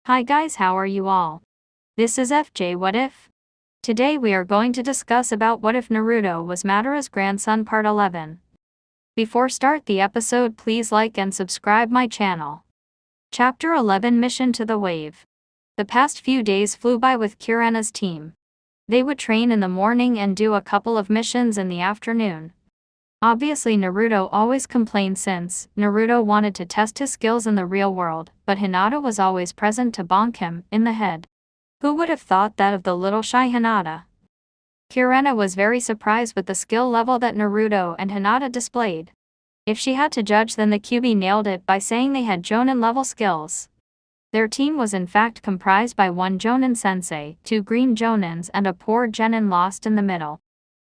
Hi guys, how are you all? This is FJ What If? Today we are going to discuss about what if Naruto was Madara's grandson part 11. Before start the episode, please like and subscribe my channel. Chapter 11 Mission to the Wave. The past few days flew by with Kurena's team. They would train in the morning and do a couple of missions in the afternoon. Obviously Naruto always complained since Naruto wanted to test his skills in the real world, but Hinata was always present to bonk him in the head. Who would have thought that of the little shy Hinata? Kurena was very surprised with the skill level that Naruto and Hinata displayed. If she had to judge, then the QB nailed it by saying they had Jonin level skills. Their team was in fact comprised by one Jonin sensei, two green Jonins and a poor genin lost in the middle.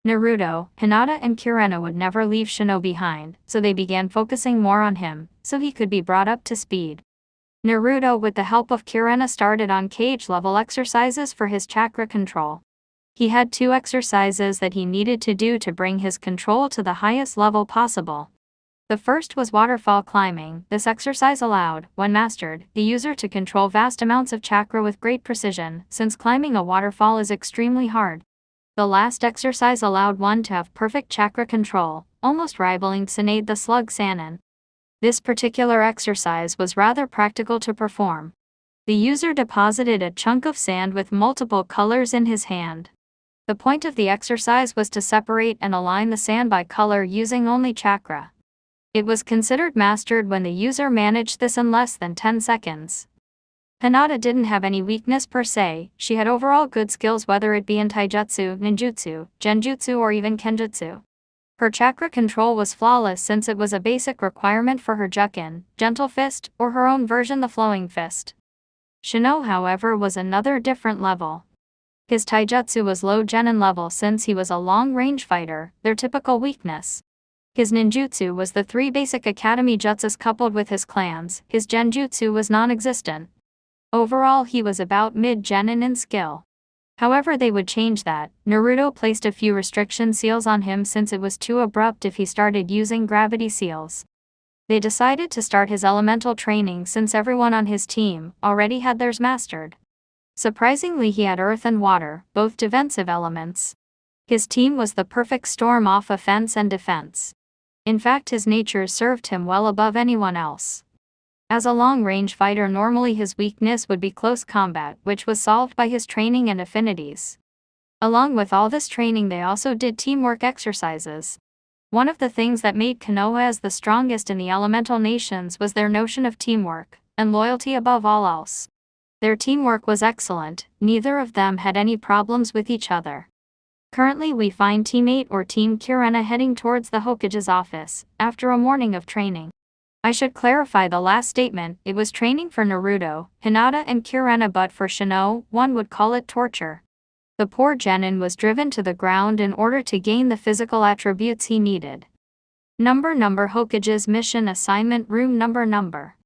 Naruto, Hinata and Kurena would never leave Shino behind, so they began focusing more on him, so he could be brought up to speed. Naruto, with the help of Kurena, started on cage level exercises for his chakra control. He had 2 exercises that he needed to do to bring his control to the highest level possible. The first was waterfall climbing. This exercise allowed, when mastered, the user to control vast amounts of chakra with great precision, since climbing a waterfall is extremely hard. The last exercise allowed one to have perfect chakra control, almost rivaling Tsunade the Slug Sannin. This particular exercise was rather practical to perform. The user deposited a chunk of sand with multiple colors in his hand. The point of the exercise was to separate and align the sand by color using only chakra. It was considered mastered when the user managed this in less than 10 seconds. Hinata didn't have any weakness per se. She had overall good skills, whether it be in taijutsu, ninjutsu, genjutsu or even kenjutsu. Her chakra control was flawless since it was a basic requirement for her Jukin, Gentle Fist, or her own version the Flowing Fist. Shino, however, was another different level. His taijutsu was low genin level since he was a long-range fighter, their typical weakness. His ninjutsu was the 3 basic academy jutsus coupled with his clans. His genjutsu was non-existent. Overall, he was about mid-genin in skill. However, they would change that. Naruto placed a few restriction seals on him since it was too abrupt if he started using gravity seals. They decided to start his elemental training since everyone on his team already had theirs mastered. Surprisingly, he had earth and water, both defensive elements. His team was the perfect storm of offense and defense. In fact, his nature served him well above anyone else. As a long-range fighter, normally his weakness would be close combat, which was solved by his training and affinities. Along with all this training, they also did teamwork exercises. One of the things that made Konoha as the strongest in the elemental nations was their notion of teamwork, and loyalty above all else. Their teamwork was excellent, neither of them had any problems with each other. Currently we find Teammate or Team Kurena heading towards the Hokage's office, after a morning of training. I should clarify the last statement. It was training for Naruto, Hinata and Kurena, but for Shino, one would call it torture. The poor genin was driven to the ground in order to gain the physical attributes he needed. Number Hokage's mission assignment room. Number.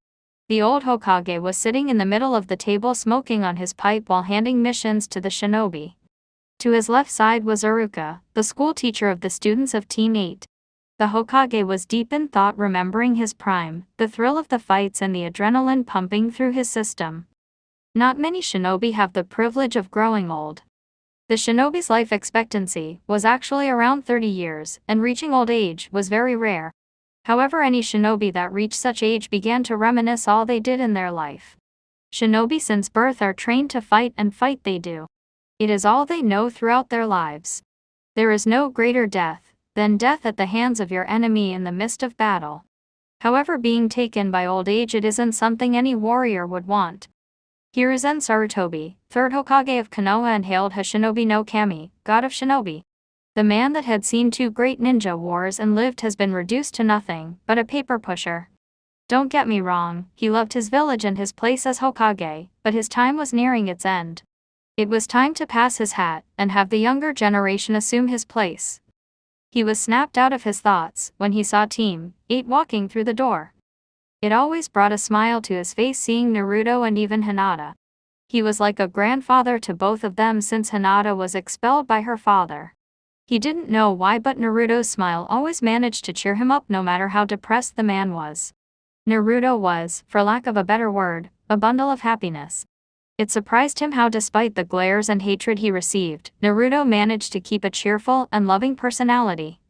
The old Hokage was sitting in the middle of the table smoking on his pipe while handing missions to the shinobi. To his left side was Iruka, the school teacher of the students of Team 8. The Hokage was deep in thought, remembering his prime, the thrill of the fights and the adrenaline pumping through his system. Not many shinobi have the privilege of growing old. The shinobi's life expectancy was actually around 30 years, and reaching old age was very rare. However, any shinobi that reached such age began to reminisce all they did in their life. Shinobi since birth are trained to fight, and fight they do. It is all they know throughout their lives. There is no greater death than death at the hands of your enemy in the midst of battle. However, being taken by old age, it isn't something any warrior would want. Hiruzen Sarutobi, 3rd Hokage of Konoha and hailed Hashinobi no Kami, god of shinobi. The man that had seen 2 great ninja wars and lived has been reduced to nothing but a paper pusher. Don't get me wrong, he loved his village and his place as Hokage, but his time was nearing its end. It was time to pass his hat and have the younger generation assume his place. He was snapped out of his thoughts when he saw Team 8 walking through the door. It always brought a smile to his face seeing Naruto and even Hinata. He was like a grandfather to both of them since Hinata was expelled by her father. He didn't know why, but Naruto's smile always managed to cheer him up no matter how depressed the man was. Naruto was, for lack of a better word, a bundle of happiness. It surprised him how, despite the glares and hatred he received, Naruto managed to keep a cheerful and loving personality.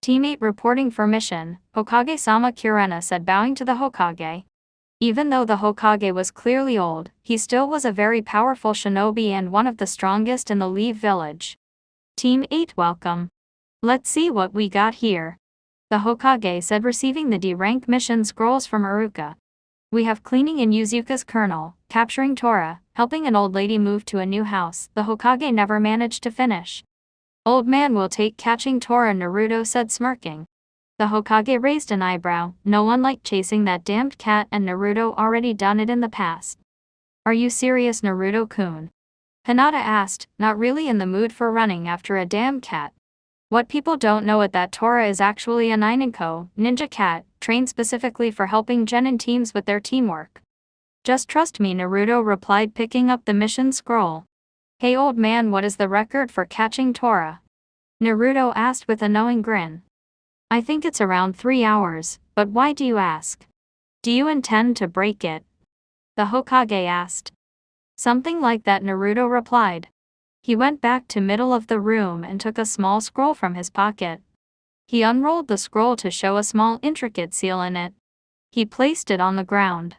Teammate reporting for mission, Hokage-sama Kurena said, bowing to the Hokage. Even though the Hokage was clearly old, he still was a very powerful shinobi and one of the strongest in the Leaf village. Team 8, welcome. Let's see what we got here. The Hokage said, receiving the D-rank mission scrolls from Iruka. We have cleaning in Yuzuka's kernel, capturing Tora, helping an old lady move to a new house the Hokage never managed to finish. Old man will take catching Tora, Naruto said, smirking. The Hokage raised an eyebrow. No one liked chasing that damned cat, and Naruto already done it in the past. Are you serious, Naruto-kun? Hinata asked, not really in the mood for running after a damn cat. What people don't know is that Tora is actually a Ninenko ninja cat, trained specifically for helping genin teams with their teamwork. Just trust me, Naruto replied, picking up the mission scroll. Hey old man, what is the record for catching Tora? Naruto asked with a knowing grin. I think it's around 3 hours, but why do you ask? Do you intend to break it? The Hokage asked. Something like that, Naruto replied. He went back to middle of the room and took a small scroll from his pocket. He unrolled the scroll to show a small intricate seal in it. He placed it on the ground.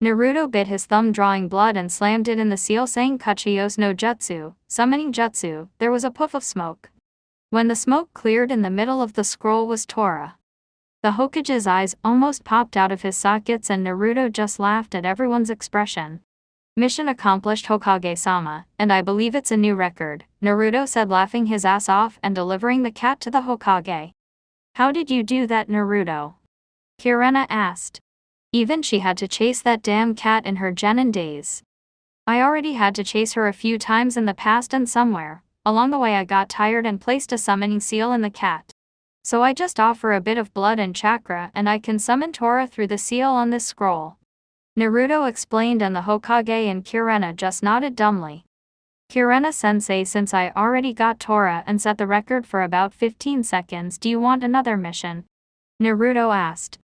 Naruto bit his thumb, drawing blood, and slammed it in the seal, saying Kachiyo's no jutsu, summoning jutsu. There was a puff of smoke. When the smoke cleared, in the middle of the scroll was Tora. The Hokage's eyes almost popped out of his sockets, and Naruto just laughed at everyone's expression. Mission accomplished, Hokage-sama, and I believe it's a new record, Naruto said, laughing his ass off and delivering the cat to the Hokage. How did you do that, Naruto? Kurena asked. Even she had to chase that damn cat in her genin days. I already had to chase her a few times in the past, and somewhere along the way I got tired and placed a summoning seal in the cat. So I just offer a bit of blood and chakra and I can summon Tora through the seal on this scroll. Naruto explained, and the Hokage and Kurena just nodded dumbly. Kurena-sensei, since I already got Tora and set the record for about 15 seconds, do you want another mission? Naruto asked.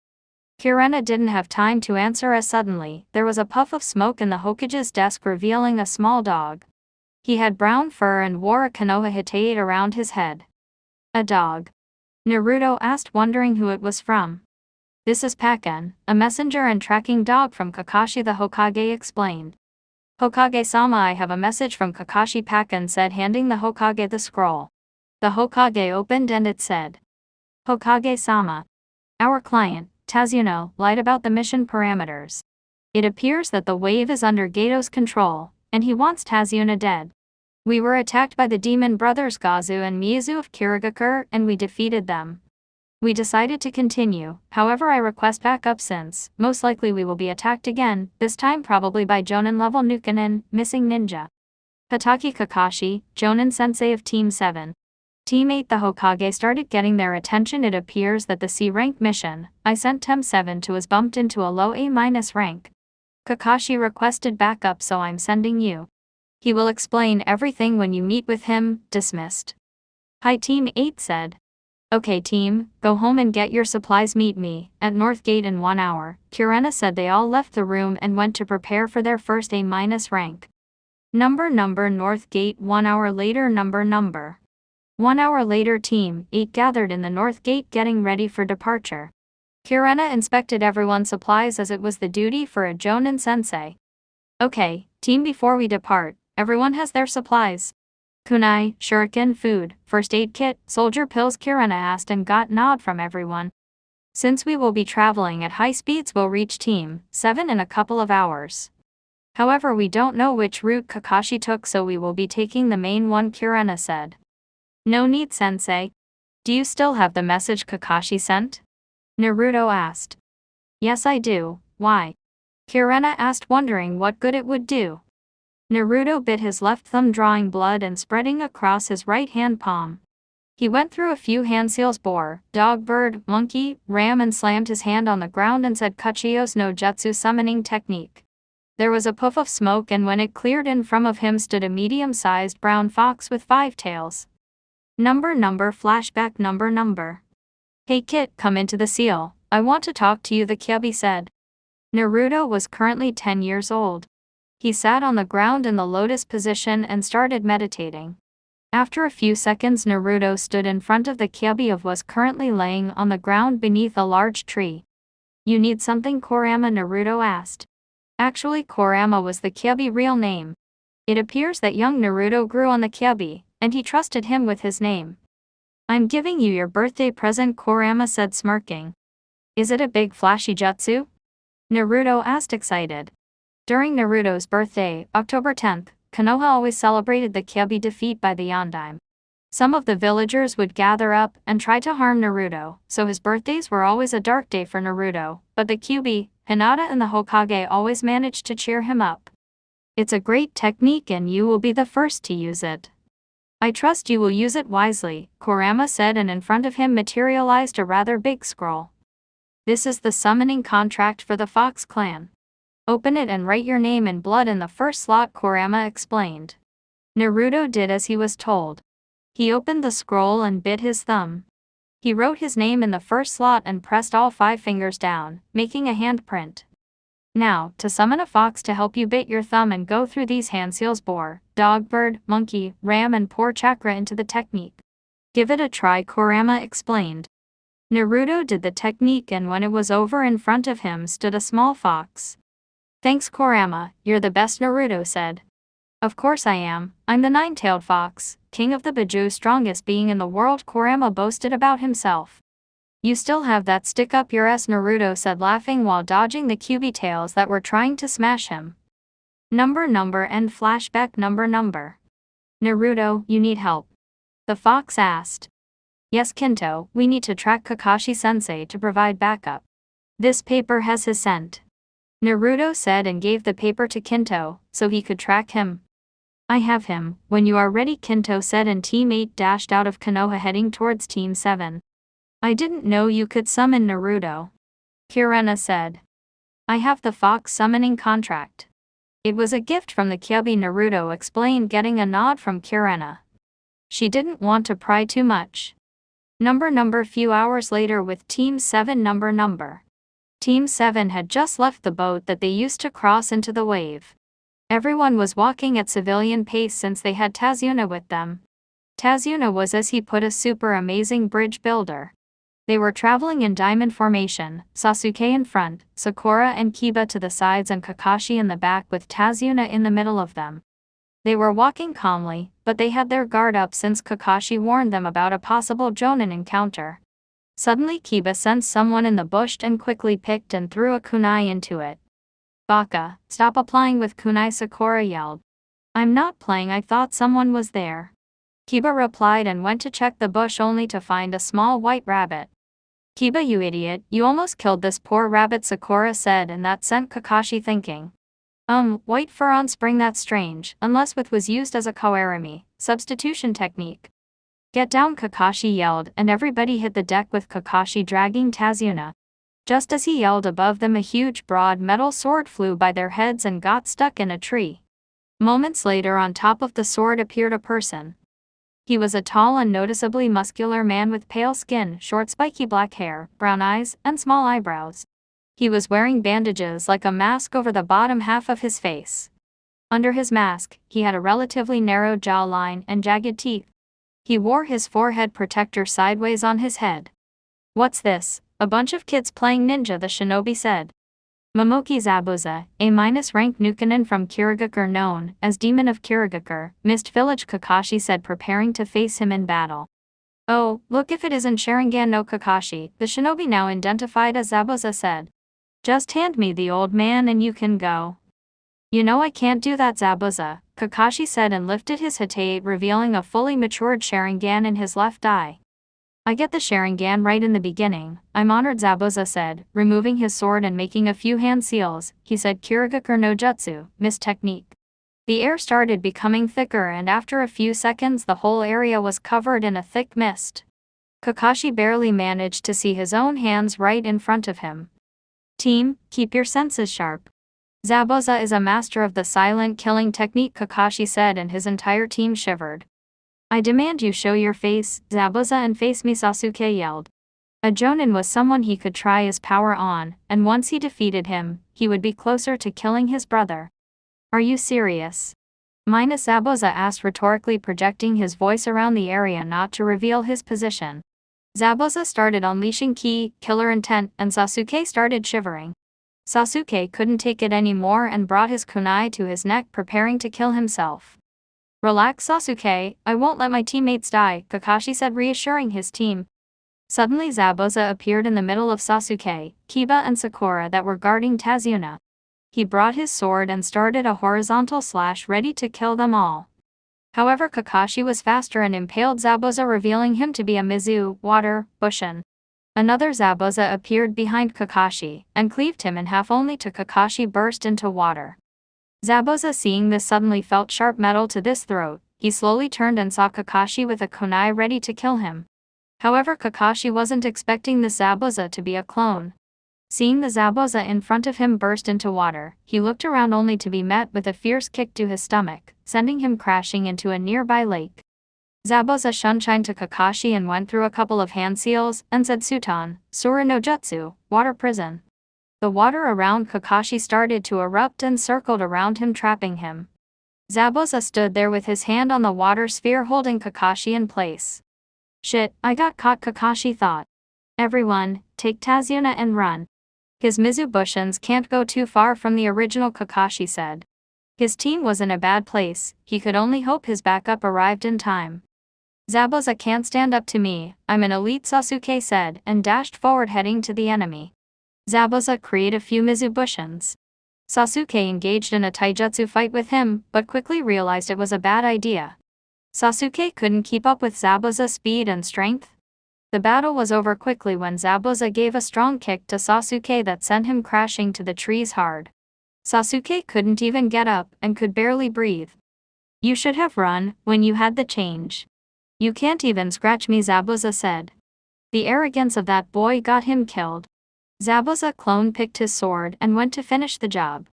Kurena didn't have time to answer as suddenly there was a puff of smoke in the Hokage's desk, revealing a small dog. He had brown fur and wore a Konoha hitei around his head. A dog? Naruto asked, wondering who it was from. This is Pakken, a messenger and tracking dog from Kakashi, the Hokage explained. Hokage-sama, I have a message from Kakashi, Pakken said, handing the Hokage the scroll. The Hokage opened and it said, Hokage-sama. Our client, Tasuno, lied about the mission parameters. It appears that the wave is under Gato's control, and he wants Tazuna dead. We were attacked by the demon brothers Gazu and Miyazu of Kirigakure, and we defeated them. We decided to continue, however I request backup since, most likely we will be attacked again, this time probably by Jonin level Nukenin, missing ninja. Hataki Kakashi, Jonin sensei of Team 7. Team 8. The Hokage started getting their attention. It appears that the C-rank mission I sent Team 7 to was bumped into a low A- rank. Kakashi requested backup, so I'm sending you. He will explain everything when you meet with him. Dismissed. Hi, Team 8 said. Okay team, go home and get your supplies, meet me at North Gate in 1 hour. Kurena said. They all left the room and went to prepare for their first A- rank. Number North Gate. 1 hour later. Number 1 hour later. Team 8 gathered in the North Gate, getting ready for departure. Kurena inspected everyone's supplies as it was the duty for a Jonin sensei. Okay, team, before we depart, everyone has their supplies. Kunai, shuriken, food, first aid kit, soldier pills, Kurena asked and got nod from everyone. Since we will be traveling at high speeds, we'll reach Team 7 in a couple of hours. However, we don't know which route Kakashi took, so we will be taking the main one, Kurena said. No need, sensei. Do you still have the message Kakashi sent? Naruto asked. Yes, I do. Why? Kurena asked, wondering what good it would do. Naruto bit his left thumb, drawing blood and spreading across his right hand palm. He went through a few hand seals: boar, dog, bird, monkey, ram, and slammed his hand on the ground and said Kachiyo's no jutsu summoning technique. There was a puff of smoke, and when it cleared, in front of him stood a medium-sized brown fox with 5 tails. Number flashback. Number. Hey Kit, come into the seal. I want to talk to you, the Kyobi said. Naruto was currently 10 years old. He sat on the ground in the lotus position and started meditating. After a few seconds, Naruto stood in front of the Kyuubi of was currently laying on the ground beneath a large tree. "You need something, Kurama?" Naruto asked. Actually, Kurama was the Kyuubi real name. It appears that young Naruto grew on the Kyuubi, and he trusted him with his name. "I'm giving you your birthday present," Kurama said, smirking. "Is it a big flashy jutsu?" Naruto asked, excited. During Naruto's birthday, October 10th, Konoha always celebrated the Kyuubi defeat by the Yondaime. Some of the villagers would gather up and try to harm Naruto, so his birthdays were always a dark day for Naruto, but the Kyuubi, Hinata and the Hokage always managed to cheer him up. "It's a great technique and you will be the first to use it. I trust you will use it wisely," Kurama said, and in front of him materialized a rather big scroll. "This is the summoning contract for the Fox clan. Open it and write your name in blood in the first slot," Kurama explained. Naruto did as he was told. He opened the scroll and bit his thumb. He wrote his name in the first slot and pressed all 5 fingers down, making a handprint. "Now, to summon a fox to help you bit your thumb and go through these hand seals: boar, dog, bird, monkey, ram, and pour chakra into the technique. Give it a try," Kurama explained. Naruto did the technique, and when it was over, in front of him stood a small fox. "Thanks, Kurama, you're the best," Naruto said. "Of course I am. I'm the 9-tailed fox, king of the Biju, strongest being in the world," Kurama boasted about himself. "You still have that stick up your ass," Naruto said, laughing while dodging the Kyuubi tails that were trying to smash him. Number and flashback. Number. "Naruto, you need help?" the fox asked. "Yes, Kinto, we need to track Kakashi-sensei to provide backup. This paper has his scent," Naruto said, and gave the paper to Kinto, so he could track him. "I have him, when you are ready," Kinto said, and Team 8 dashed out of Konoha heading towards Team 7. "I didn't know you could summon, Naruto," Kirena said. "I have the fox summoning contract. It was a gift from the Kyuubi," Naruto explained, getting a nod from Kirena. She didn't want to pry too much. Number. Few hours later with Team 7. Number. Team 7 had just left the boat that they used to cross into the wave. Everyone was walking at civilian pace since they had Tazuna with them. Tazuna was, as he put, a super amazing bridge builder. They were traveling in diamond formation, Sasuke in front, Sakura and Kiba to the sides, and Kakashi in the back with Tazuna in the middle of them. They were walking calmly, but they had their guard up since Kakashi warned them about a possible Jonin encounter. Suddenly Kiba sensed someone in the bush and quickly picked and threw a kunai into it. "Baka, stop applying with kunai," Sakura yelled. "I'm not playing, I thought someone was there," Kiba replied, and went to check the bush only to find a small white rabbit. "Kiba, you idiot, you almost killed this poor rabbit," Sakura said, and that sent Kakashi thinking. White fur on spring, that's strange, unless with was used as a koarami, substitution technique." "Get down," Kakashi yelled, and everybody hit the deck with Kakashi dragging Tazuna. Just as he yelled, above them a huge broad metal sword flew by their heads and got stuck in a tree. Moments later, on top of the sword appeared a person. He was a tall and noticeably muscular man with pale skin, short spiky black hair, brown eyes, and small eyebrows. He was wearing bandages like a mask over the bottom half of his face. Under his mask, he had a relatively narrow jawline and jagged teeth. He wore his forehead protector sideways on his head. "What's this? A bunch of kids playing ninja," the shinobi said. Momoki Zabuza, A-rank Nukenin from Kirigakure known as Demon of Kirigakure, Mist Village, Kakashi said, preparing to face him in battle. "Oh, look if it isn't Sharingan no Kakashi," the shinobi now identified as Zabuza said. "Just hand me the old man and you can go." "You know I can't do that, Zabuza," Kakashi said, and lifted his Hate, revealing a fully matured Sharingan in his left eye. "I get the Sharingan right in the beginning, I'm honored," Zabuza said, removing his sword and making a few hand seals. He said, "Kirigakure no Jutsu, Mist technique." The air started becoming thicker, and after a few seconds the whole area was covered in a thick mist. Kakashi barely managed to see his own hands right in front of him. "Team, keep your senses sharp. Zabuza is a master of the silent killing technique," Kakashi said, and his entire team shivered. "I demand you show your face, Zabuza, and face me," Sasuke yelled. A Jonin was someone he could try his power on, and once he defeated him, he would be closer to killing his brother. Are you serious? Minus Zabuza asked rhetorically, projecting his voice around the area not to reveal his position. Zabuza started unleashing ki, killer intent, and Sasuke started shivering. Sasuke couldn't take it anymore and brought his kunai to his neck, preparing to kill himself. Relax, Sasuke, I won't let my teammates die, Kakashi said, reassuring his team. Suddenly Zabuza appeared in the middle of Sasuke, Kiba and Sakura that were guarding Tazuna. He brought his sword and started a horizontal slash, ready to kill them all. However, Kakashi was faster and impaled Zabuza, revealing him to be a Mizu, water, Bushin. Another Zabuza appeared behind Kakashi, and cleaved him in half, only to Kakashi burst into water. Zabuza, seeing this, suddenly felt sharp metal to his throat. He slowly turned and saw Kakashi with a kunai ready to kill him. However, Kakashi wasn't expecting the Zabuza to be a clone. Seeing the Zabuza in front of him burst into water, he looked around only to be met with a fierce kick to his stomach, sending him crashing into a nearby lake. Zabuza shunshined to Kakashi and went through a couple of hand seals, and said Sutan, Sura no Jutsu, water prison. The water around Kakashi started to erupt and circled around him, trapping him. Zabuza stood there with his hand on the water sphere, holding Kakashi in place. Shit, I got caught, Kakashi thought. Everyone, take Tazuna and run. His Mizubushins can't go too far from the original, Kakashi said. His team was in a bad place, he could only hope his backup arrived in time. Zabuza can't stand up to me, I'm an elite, Sasuke said, and dashed forward, heading to the enemy. Zabuza created a few Mizubushins. Sasuke engaged in a taijutsu fight with him, but quickly realized it was a bad idea. Sasuke couldn't keep up with Zabuza's speed and strength. The battle was over quickly when Zabuza gave a strong kick to Sasuke that sent him crashing to the trees hard. Sasuke couldn't even get up and could barely breathe. You should have run when you had the change. You can't even scratch me, Zabuza said. The arrogance of that boy got him killed. Zabuza clone picked his sword and went to finish the job.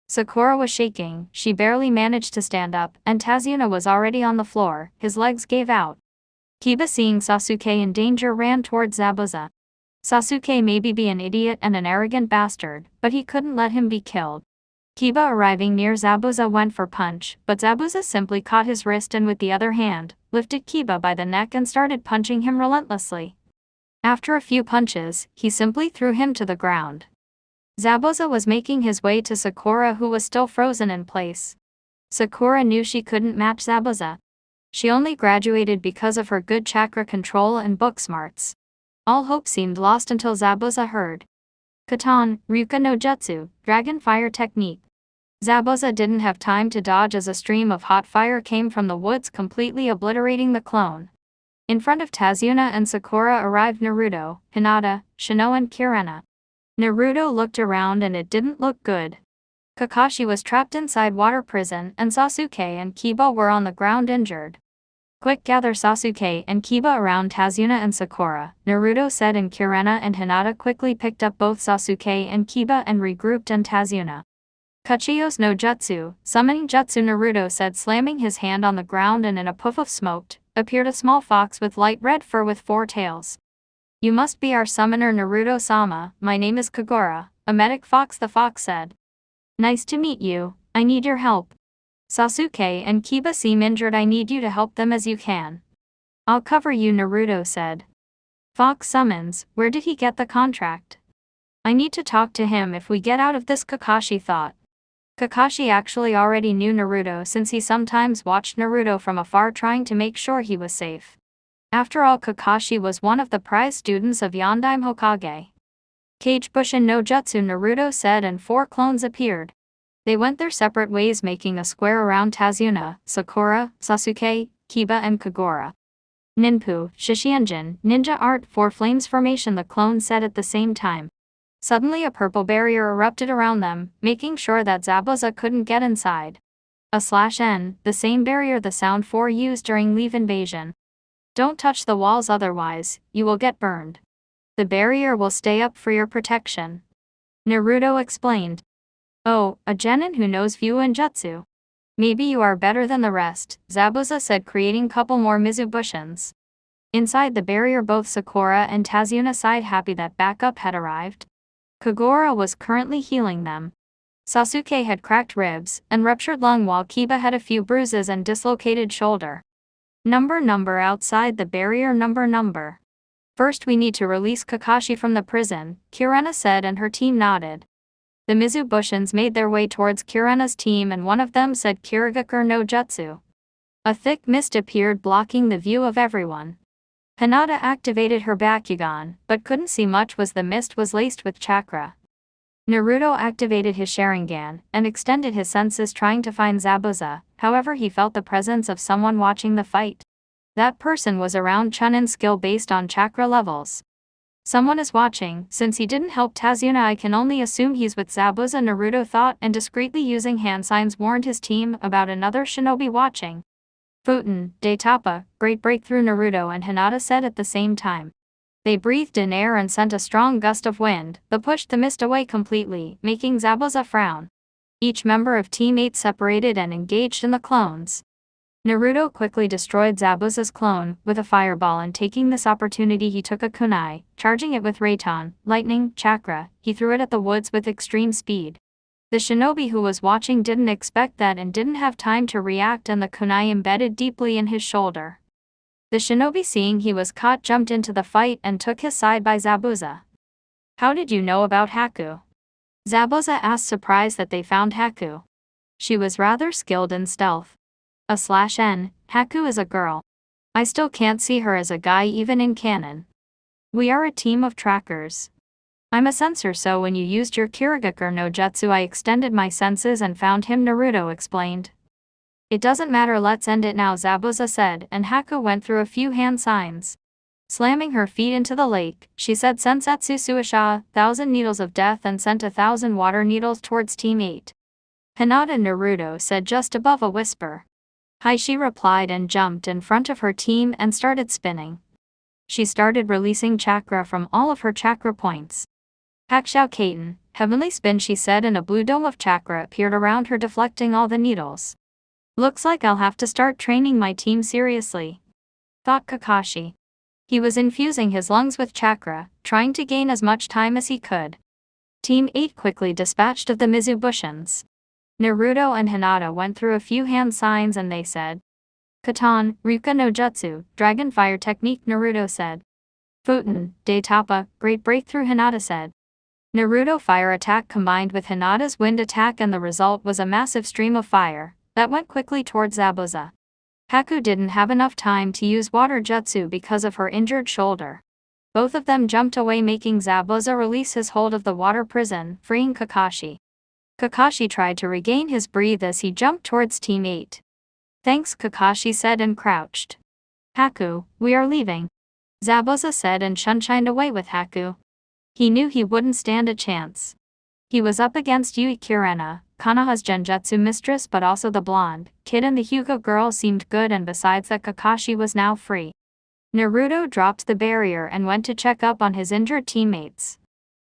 Sakura was shaking, she barely managed to stand up, and Tazuna was already on the floor, his legs gave out. Kiba, seeing Sasuke in danger, ran towards Zabuza. Sasuke may be an idiot and an arrogant bastard, but he couldn't let him be killed. Kiba, arriving near Zabuza, went for punch, but Zabuza simply caught his wrist and with the other hand, lifted Kiba by the neck and started punching him relentlessly. After a few punches, he simply threw him to the ground. Zabuza was making his way to Sakura, who was still frozen in place. Sakura knew she couldn't match Zabuza. She only graduated because of her good chakra control and book smarts. All hope seemed lost until Zabuza heard Katan, Ryuka no Jutsu, Dragon Fire Technique. Zabuza didn't have time to dodge as a stream of hot fire came from the woods, completely obliterating the clone. In front of Tazuna and Sakura arrived Naruto, Hinata, Shino and Kirena. Naruto looked around and it didn't look good. Kakashi was trapped inside water prison and Sasuke and Kiba were on the ground injured. Quick, gather Sasuke and Kiba around Tazuna and Sakura, Naruto said, and Kirena and Hinata quickly picked up both Sasuke and Kiba and regrouped on Tazuna. Kuchiyos no Jutsu, summoning jutsu, Naruto said, slamming his hand on the ground, and in a puff of smoke, appeared a small fox with light red fur with 4 tails. You must be our summoner, Naruto-sama, my name is Kagura, a medic fox, the fox said. Nice to meet you, I need your help. Sasuke and Kiba seem injured, I need you to help them as you can. I'll cover you, Naruto said. Fox summons, where did he get the contract? I need to talk to him if we get out of this, Kakashi thought. Kakashi actually already knew Naruto since he sometimes watched Naruto from afar, trying to make sure he was safe. After all, Kakashi was one of the prize students of Yondaime Hokage. Kage Bushin no Jutsu, Naruto said, and 4 clones appeared. They went their separate ways, making a square around Tazuna, Sakura, Sasuke, Kiba and Kagura. Ninpu, Shishienjin, Ninja Art 4 Flames Formation, the clones said at the same time. Suddenly a purple barrier erupted around them, making sure that Zabuza couldn't get inside. /N, the same barrier the Sound 4 used during Leave Invasion. Don't touch the walls, otherwise, you will get burned. The barrier will stay up for your protection. Naruto explained. Oh, a genin who knows Fu and Jutsu. Maybe you are better than the rest, Zabuza said, creating couple more Mizubushins. Inside the barrier, both Sakura and Tazuna sighed, happy that backup had arrived. Kagura was currently healing them. Sasuke had cracked ribs and ruptured lung while Kiba had a few bruises and dislocated shoulder. Number outside the barrier number. First we need to release Kakashi from the prison, Kurena said and her team nodded. The Mizubushins made their way towards Kurena's team and one of them said Kirigakure no Jutsu. A thick mist appeared blocking the view of everyone. Hinata activated her Bakugan, but couldn't see much as the mist was laced with chakra. Naruto activated his Sharingan and extended his senses trying to find Zabuza, however he felt the presence of someone watching the fight. That person was around Chunin's skill based on chakra levels. Someone is watching, since he didn't help Tazuna I can only assume he's with Zabuza, Naruto thought and discreetly using hand signs warned his team about another shinobi watching. Futen, de Tapa, great breakthrough Naruto and Hinata said at the same time. They breathed in air and sent a strong gust of wind that pushed the mist away completely, making Zabuza frown. Each member of Team 8 separated and engaged in the clones. Naruto quickly destroyed Zabuza's clone with a fireball and taking this opportunity he took a kunai, charging it with Raiton, lightning, chakra, he threw it at the woods with extreme speed. The shinobi who was watching didn't expect that and didn't have time to react and the kunai embedded deeply in his shoulder. The shinobi seeing he was caught jumped into the fight and took his side by Zabuza. How did you know about Haku? Zabuza asked surprised that they found Haku. She was rather skilled in stealth. /N, Haku is a girl. I still can't see her as a guy even in canon. We are a team of trackers. I'm a sensor so when you used your Kirigakure no Jutsu I extended my senses and found him, Naruto explained. It doesn't matter, let's end it now, Zabuza said and Haku went through a few hand signs. Slamming her feet into the lake, she said Sensatsu Suisha, 1,000 needles of death and sent 1,000 water needles towards Team 8. Hinata Naruto said just above a whisper. Hi, she replied and jumped in front of her team and started spinning. She started releasing chakra from all of her chakra points. Hakshou Kaiten, heavenly spin, she said and a blue dome of chakra appeared around her deflecting all the needles. Looks like I'll have to start training my team seriously, thought Kakashi. He was infusing his lungs with chakra, trying to gain as much time as he could. Team 8 quickly dispatched of the Mizubushins. Naruto and Hinata went through a few hand signs and they said. Katan, Ryuka no Jutsu, Dragon Fire Technique, Naruto said. Futen, de Tapa, Great Breakthrough, Hinata said. Naruto fire attack combined with Hinata's wind attack and the result was a massive stream of fire that went quickly towards Zabuza. Haku didn't have enough time to use water jutsu because of her injured shoulder. Both of them jumped away making Zabuza release his hold of the water prison, freeing Kakashi. Kakashi tried to regain his breath as he jumped towards Team 8. Thanks, Kakashi said and crouched. Haku, we are leaving, Zabuza said and shunshined away with Haku. He knew he wouldn't stand a chance. He was up against Yui Kurena, Konoha's genjutsu mistress, but also the blonde kid and the Hyuga girl seemed good, and besides that Kakashi was now free. Naruto dropped the barrier and went to check up on his injured teammates.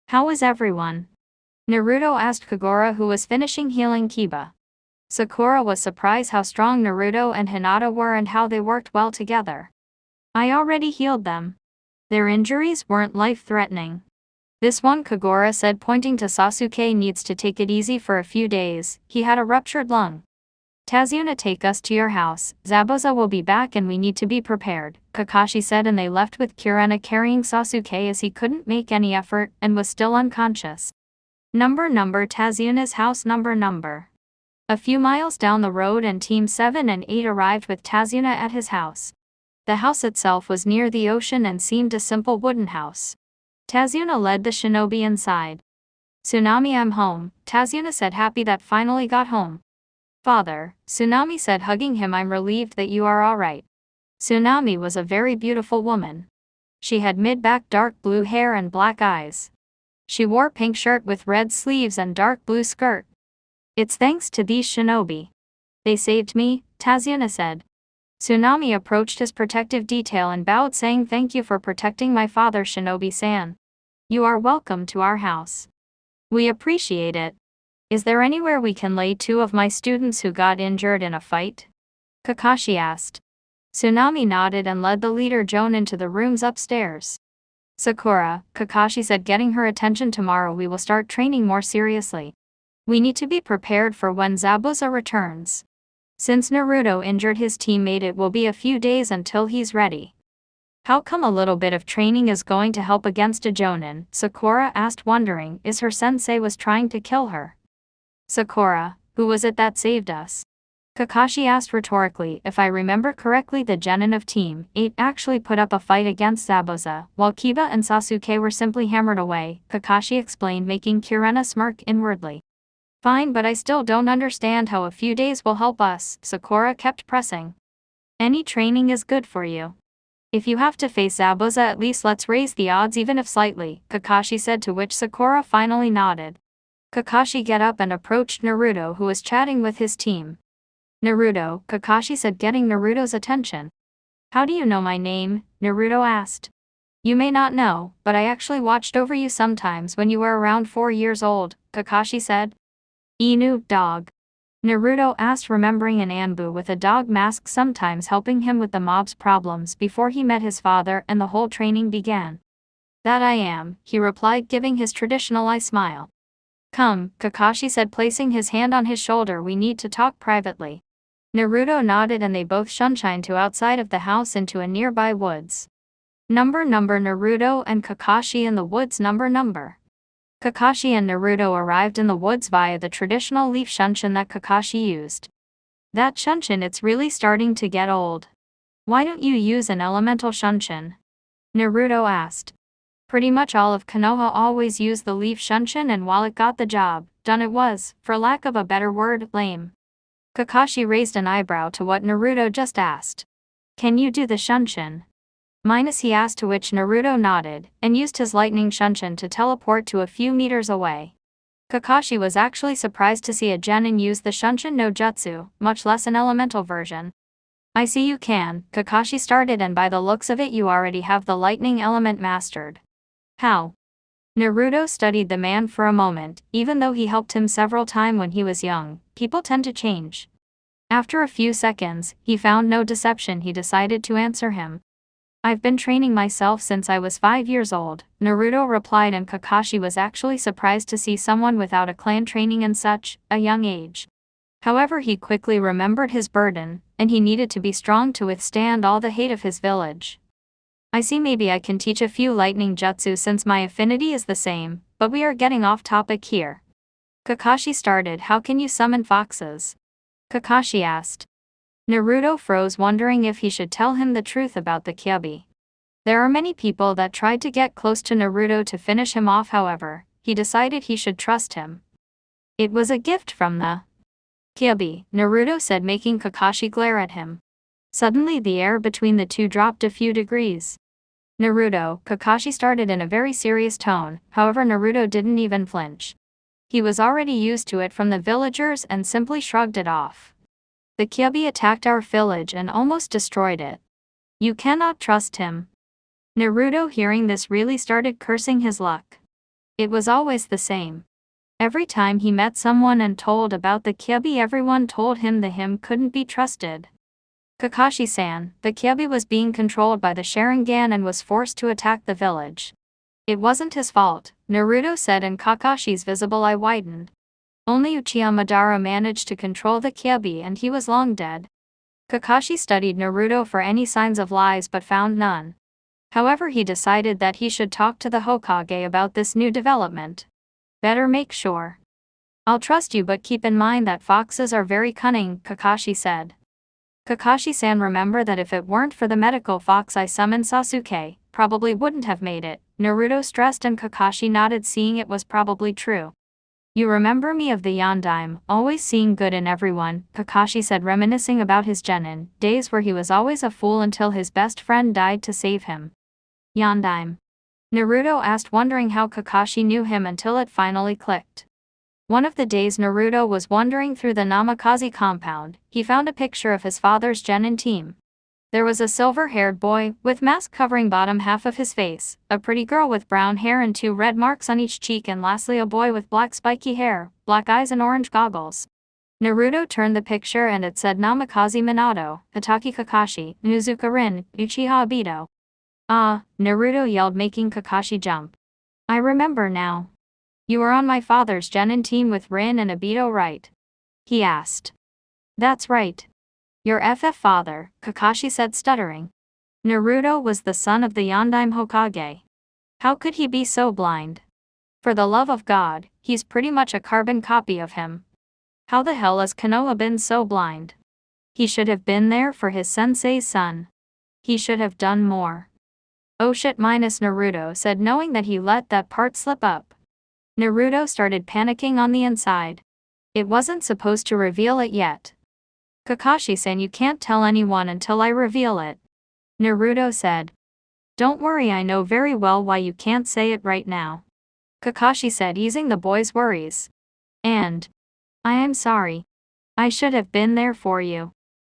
How is everyone? Naruto asked Kagura who was finishing healing Kiba. Sakura was surprised how strong Naruto and Hinata were and how they worked well together. I already healed them. Their injuries weren't life-threatening. This one, Kagura said, pointing to Sasuke, needs to take it easy for a few days, he had a ruptured lung. Tazuna, take us to your house, Zabuza will be back and we need to be prepared, Kakashi said, and they left with Kurena carrying Sasuke as he couldn't make any effort and was still unconscious. Tazuna's house. A few miles down the road and Team 7 and 8 arrived with Tazuna at his house. The house itself was near the ocean and seemed a simple wooden house. Tazuna led the shinobi inside. Tsunami, I'm home, Tazuna said, happy that finally got home. Father, Tsunami said, hugging him, I'm relieved that you are alright. Tsunami was a very beautiful woman. She had mid-back dark blue hair and black eyes. She wore pink shirt with red sleeves and dark blue skirt. It's thanks to these shinobi. They saved me, Tazuna said. Tsunami approached his protective detail and bowed, saying, thank you for protecting my father, Shinobi-san. You are welcome to our house. We appreciate it. Is there anywhere we can lay 2 of my students who got injured in a fight? Kakashi asked. Tsunami nodded and led the leader Joan into the rooms upstairs. Sakura, Kakashi said, getting her attention, tomorrow we will start training more seriously. We need to be prepared for when Zabuza returns. Since Naruto injured his teammate, it will be a few days until he's ready. How come a little bit of training is going to help against a Jonin? Sakura asked, wondering if her sensei was trying to kill her. Sakura, who was it that saved us? Kakashi asked rhetorically. If I remember correctly, the genin of Team 8 actually put up a fight against Zabuza, while Kiba and Sasuke were simply hammered away, Kakashi explained, making Kurena smirk inwardly. Fine, but I still don't understand how a few days will help us, Sakura kept pressing. Any training is good for you. If you have to face Zabuza, at least let's raise the odds even if slightly, Kakashi said, to which Sakura finally nodded. Kakashi got up and approached Naruto, who was chatting with his team. Naruto, Kakashi said, getting Naruto's attention. How do you know my name? Naruto asked. You may not know, but I actually watched over you sometimes when you were around 4 years old, Kakashi said. Inu, dog? Naruto asked, remembering an Anbu with a dog mask sometimes helping him with the mob's problems before he met his father and the whole training began. That I am, he replied, giving his traditional eye smile. Come, Kakashi said, placing his hand on his shoulder, we need to talk privately. Naruto nodded and they both shunshined to outside of the house into a nearby woods. Number Naruto and Kakashi in the woods. Number. Kakashi and Naruto arrived in the woods via the traditional leaf shunshin that Kakashi used. That shunshin, it's really starting to get old. Why don't you use an elemental shunshin? Naruto asked. Pretty much all of Konoha always used the leaf shunshin, and while it got the job done, it was, for lack of a better word, lame. Kakashi raised an eyebrow to what Naruto just asked. Can you do the shunshin? Minus, he asked, to which Naruto nodded, and used his lightning shunshin to teleport to a few meters away. Kakashi was actually surprised to see a genin use the shunshin no jutsu, much less an elemental version. I see you can, Kakashi started, and by the looks of it you already have the lightning element mastered. How? Naruto studied the man for a moment. Even though he helped him several times when he was young, people tend to change. After a few seconds, he found no deception. He decided to answer him. I've been training myself since I was 5 years old, Naruto replied, and Kakashi was actually surprised to see someone without a clan training in such a young age. However, he quickly remembered his burden, and he needed to be strong to withstand all the hate of his village. I see, maybe I can teach a few lightning jutsu since my affinity is the same, but we are getting off topic here. Kakashi started. How can you summon foxes? Kakashi asked. Naruto froze, wondering if he should tell him the truth about the Kyuubi. There are many people that tried to get close to Naruto to finish him off, however, he decided he should trust him. It was a gift from the Kyuubi, Naruto said, making Kakashi glare at him. Suddenly the air between the two dropped a few degrees. Naruto, Kakashi started in a very serious tone, however Naruto didn't even flinch. He was already used to it from the villagers and simply shrugged it off. The Kyuubi attacked our village and almost destroyed it. You cannot trust him. Naruto, hearing this, really started cursing his luck. It was always the same. Every time he met someone and told about the Kyuubi, everyone told him the him couldn't be trusted. Kakashi-san, the Kyuubi was being controlled by the Sharingan and was forced to attack the village. It wasn't his fault, Naruto said, and Kakashi's visible eye widened. Only Uchiha Madara managed to control the Kyuubi, and he was long dead. Kakashi studied Naruto for any signs of lies but found none. However, he decided that he should talk to the Hokage about this new development. Better make sure. I'll trust you, but keep in mind that foxes are very cunning, Kakashi said. Kakashi-san, remember that if it weren't for the medical fox I summoned, Sasuke probably wouldn't have made it, Naruto stressed, and Kakashi nodded, seeing it was probably true. You remember me of the Yondaime, always seeing good in everyone, Kakashi said, reminiscing about his genin days where he was always a fool until his best friend died to save him. Yondaime? Naruto asked, wondering how Kakashi knew him until it finally clicked. One of the days Naruto was wandering through the Namikaze compound, he found a picture of his father's genin team. There was a silver-haired boy, with mask covering bottom half of his face, a pretty girl with brown hair and 2 red marks on each cheek, and lastly a boy with black spiky hair, black eyes and orange goggles. Naruto turned the picture and it said Namikaze Minato, Hatake Kakashi, Nuzuka Rin, Uchiha Obito. Ah, Naruto yelled, making Kakashi jump. I remember now. You were on my father's Genin team with Rin and Obito, right? He asked. That's right. Your father, Kakashi said, stuttering. Naruto was the son of the Yondaime Hokage. How could he be so blind? For the love of God, he's pretty much a carbon copy of him. How the hell has Konoha been so blind? He should have been there for his sensei's son. He should have done more. Oh shit, Naruto said, knowing that he let that part slip up. Naruto started panicking on the inside. It wasn't supposed to reveal it yet. Kakashi-san, you can't tell anyone until I reveal it. Naruto said. Don't worry, I know very well why you can't say it right now. Kakashi said, easing the boy's worries. And I am sorry. I should have been there for you.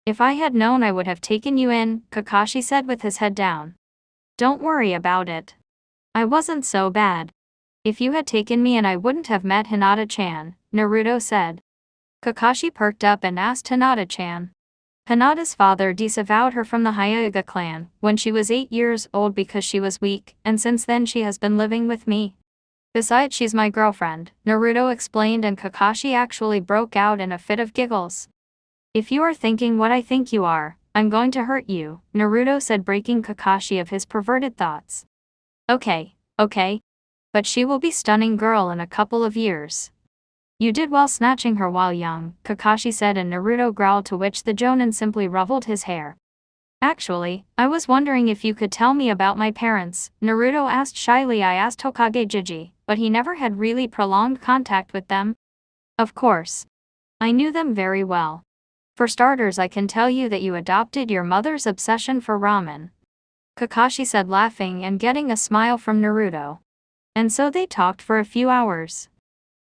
If I had known, I would have taken you in, Kakashi said with his head down. Don't worry about it. I wasn't so bad. If you had taken me in, I wouldn't have met Hinata-chan, Naruto said. Kakashi perked up and asked Hinata-chan. Hinata's father disavowed her from the Hyuga clan when she was 8 years old because she was weak, and since then she has been living with me. Besides, she's my girlfriend, Naruto explained, and Kakashi actually broke out in a fit of giggles. If you are thinking what I think you are, I'm going to hurt you, Naruto said, breaking Kakashi of his perverted thoughts. Okay. But she will be stunning girl in a couple of years. You did well snatching her while young, Kakashi said, and Naruto growled, to which the Jonin simply ruffled his hair. Actually, I was wondering if you could tell me about my parents, Naruto asked shyly. I asked Hokage Jiji, but he never had really prolonged contact with them. Of course. I knew them very well. For starters, I can tell you that you adopted your mother's obsession for ramen. Kakashi said, laughing and getting a smile from Naruto. And so they talked for a few hours.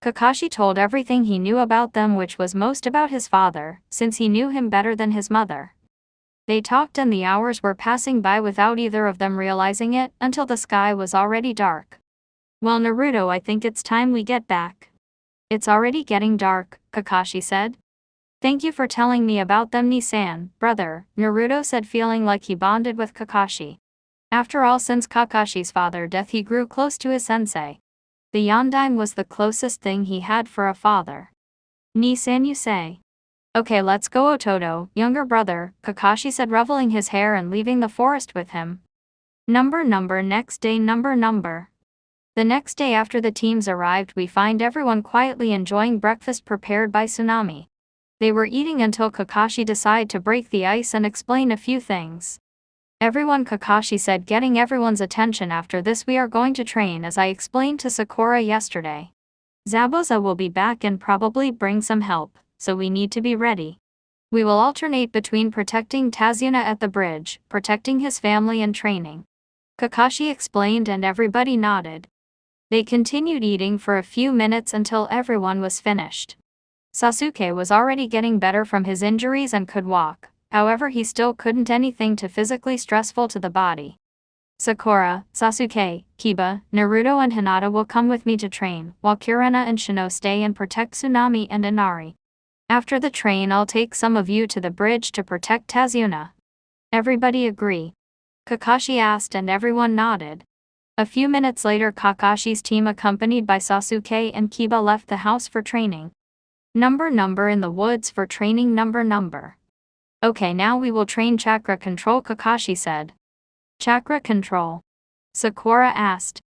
Kakashi told everything he knew about them, which was most about his father, since he knew him better than his mother. They talked and the hours were passing by without either of them realizing it, until the sky was already dark. Well, Naruto, I think it's time we get back. It's already getting dark, Kakashi said. Thank you for telling me about them, Ni-san, brother, Naruto said, feeling like he bonded with Kakashi. After all, since Kakashi's father's death, he grew close to his sensei. The Yondaime was the closest thing he had for a father. Ni-san, you say? Okay, let's go, Ototo, younger brother, Kakashi said, ruffling his hair and leaving the forest with him. Next day. The next day after the teams arrived, we find everyone quietly enjoying breakfast prepared by Tsunami. They were eating until Kakashi decided to break the ice and explain a few things. Everyone, Kakashi said, getting everyone's attention. After this, we are going to train, as I explained to Sakura yesterday. Zabuza will be back and probably bring some help, so we need to be ready. We will alternate between protecting Tazuna at the bridge, protecting his family, and training. Kakashi explained, and everybody nodded. They continued eating for a few minutes until everyone was finished. Sasuke was already getting better from his injuries and could walk. However, he still couldn't anything too physically stressful to the body. Sakura, Sasuke, Kiba, Naruto and Hinata will come with me to train, while Kurena and Shino stay and protect Tsunami and Inari. After the train, I'll take some of you to the bridge to protect Tazuna. Everybody agree? Kakashi asked, and everyone nodded. A few minutes later, Kakashi's team accompanied by Sasuke and Kiba left the house for training. Number in the woods for training. Number. Okay, now we will train chakra control, Kakashi said. Chakra control? Sakura asked.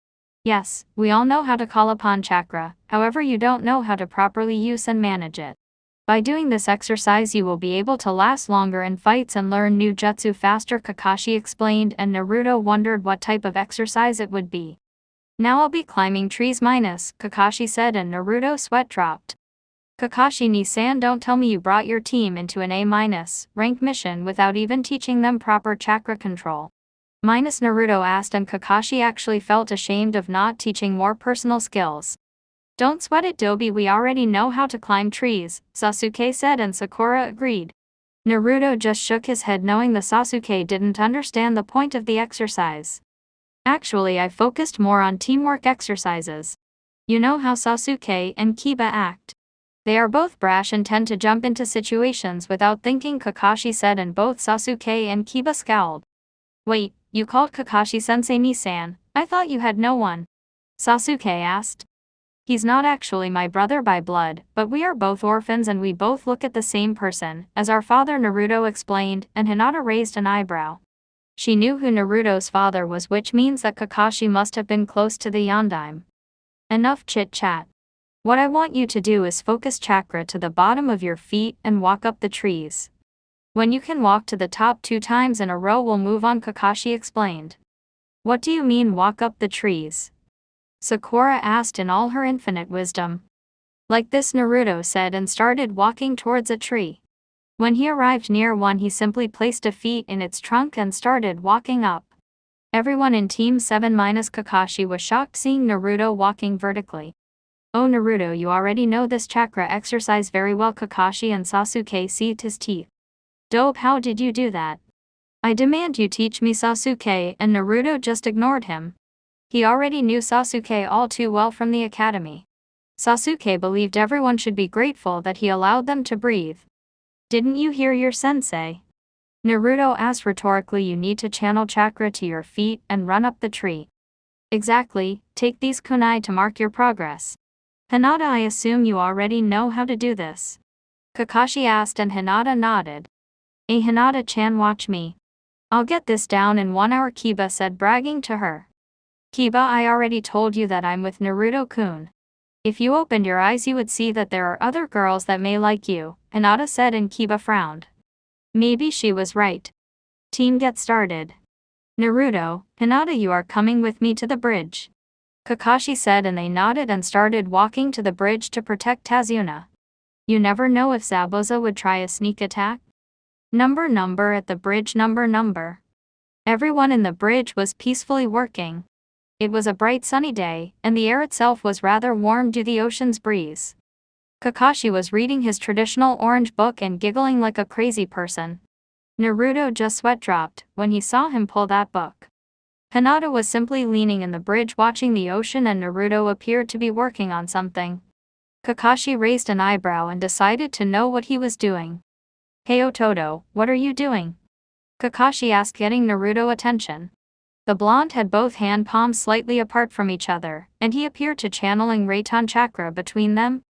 Yes, we all know how to call upon chakra, however you don't know how to properly use and manage it. By doing this exercise you will be able to last longer in fights and learn new jutsu faster, Kakashi explained, and Naruto wondered what type of exercise it would be. Now I'll be climbing trees, Kakashi said, and Naruto's sweat dropped. Kakashi, Ni-san, don't tell me you brought your team into an A- rank mission without even teaching them proper chakra control. Naruto asked, and Kakashi actually felt ashamed of not teaching more personal skills. Don't sweat it, Dobi, we already know how to climb trees, Sasuke said, and Sakura agreed. Naruto just shook his head, knowing the Sasuke didn't understand the point of the exercise. Actually, I focused more on teamwork exercises. You know how Sasuke and Kiba act. They are both brash and tend to jump into situations without thinking, Kakashi said, and both Sasuke and Kiba scowled. Wait, you called Kakashi-sensei Ni-san? I thought you had no one. Sasuke asked. He's not actually my brother by blood, but we are both orphans and we both look at the same person, as our father Naruto explained, and Hinata raised an eyebrow. She knew who Naruto's father was, which means that Kakashi must have been close to the Yondaime. Enough chit-chat. What I want you to do is focus chakra to the bottom of your feet and walk up the trees. When you can walk to the top 2 times in a row, we'll move on, Kakashi explained. What do you mean walk up the trees? Sakura asked in all her infinite wisdom. Like this, Naruto said and started walking towards a tree. When he arrived near one, he simply placed a feet in its trunk and started walking up. Everyone in Team 7 minus Kakashi was shocked seeing Naruto walking vertically. Oh Naruto, you already know this chakra exercise very well, Kakashi and Sasuke seethed his teeth. Dope, how did you do that? I demand you teach me, Sasuke, and Naruto just ignored him. He already knew Sasuke all too well from the academy. Sasuke believed everyone should be grateful that he allowed them to breathe. Didn't you hear your sensei? Naruto asked rhetorically. You need to channel chakra to your feet and run up the tree. Exactly, take these kunai to mark your progress. Hinata, I assume you already know how to do this. Kakashi asked and Hinata nodded. Hey Hinata-chan, watch me. I'll get this down in 1 hour, Kiba said, bragging to her. Kiba, I already told you that I'm with Naruto-kun. If you opened your eyes you would see that there are other girls that may like you, Hinata said, and Kiba frowned. Maybe she was right. Team, get started. Naruto, Hinata, you are coming with me to the bridge. Kakashi said, and they nodded and started walking to the bridge to protect Tazuna. You never know if Zabuza would try a sneak attack. Number at the bridge, number. Everyone in the bridge was peacefully working. It was a bright sunny day, and the air itself was rather warm due to the ocean's breeze. Kakashi was reading his traditional orange book and giggling like a crazy person. Naruto just sweat dropped when he saw him pull that book. Hinata was simply leaning in the bridge watching the ocean, and Naruto appeared to be working on something. Kakashi raised an eyebrow and decided to know what he was doing. Hey Ototo, what are you doing? Kakashi asked, getting Naruto attention. The blonde had both hand palms slightly apart from each other, and he appeared to channeling Reitan chakra between them.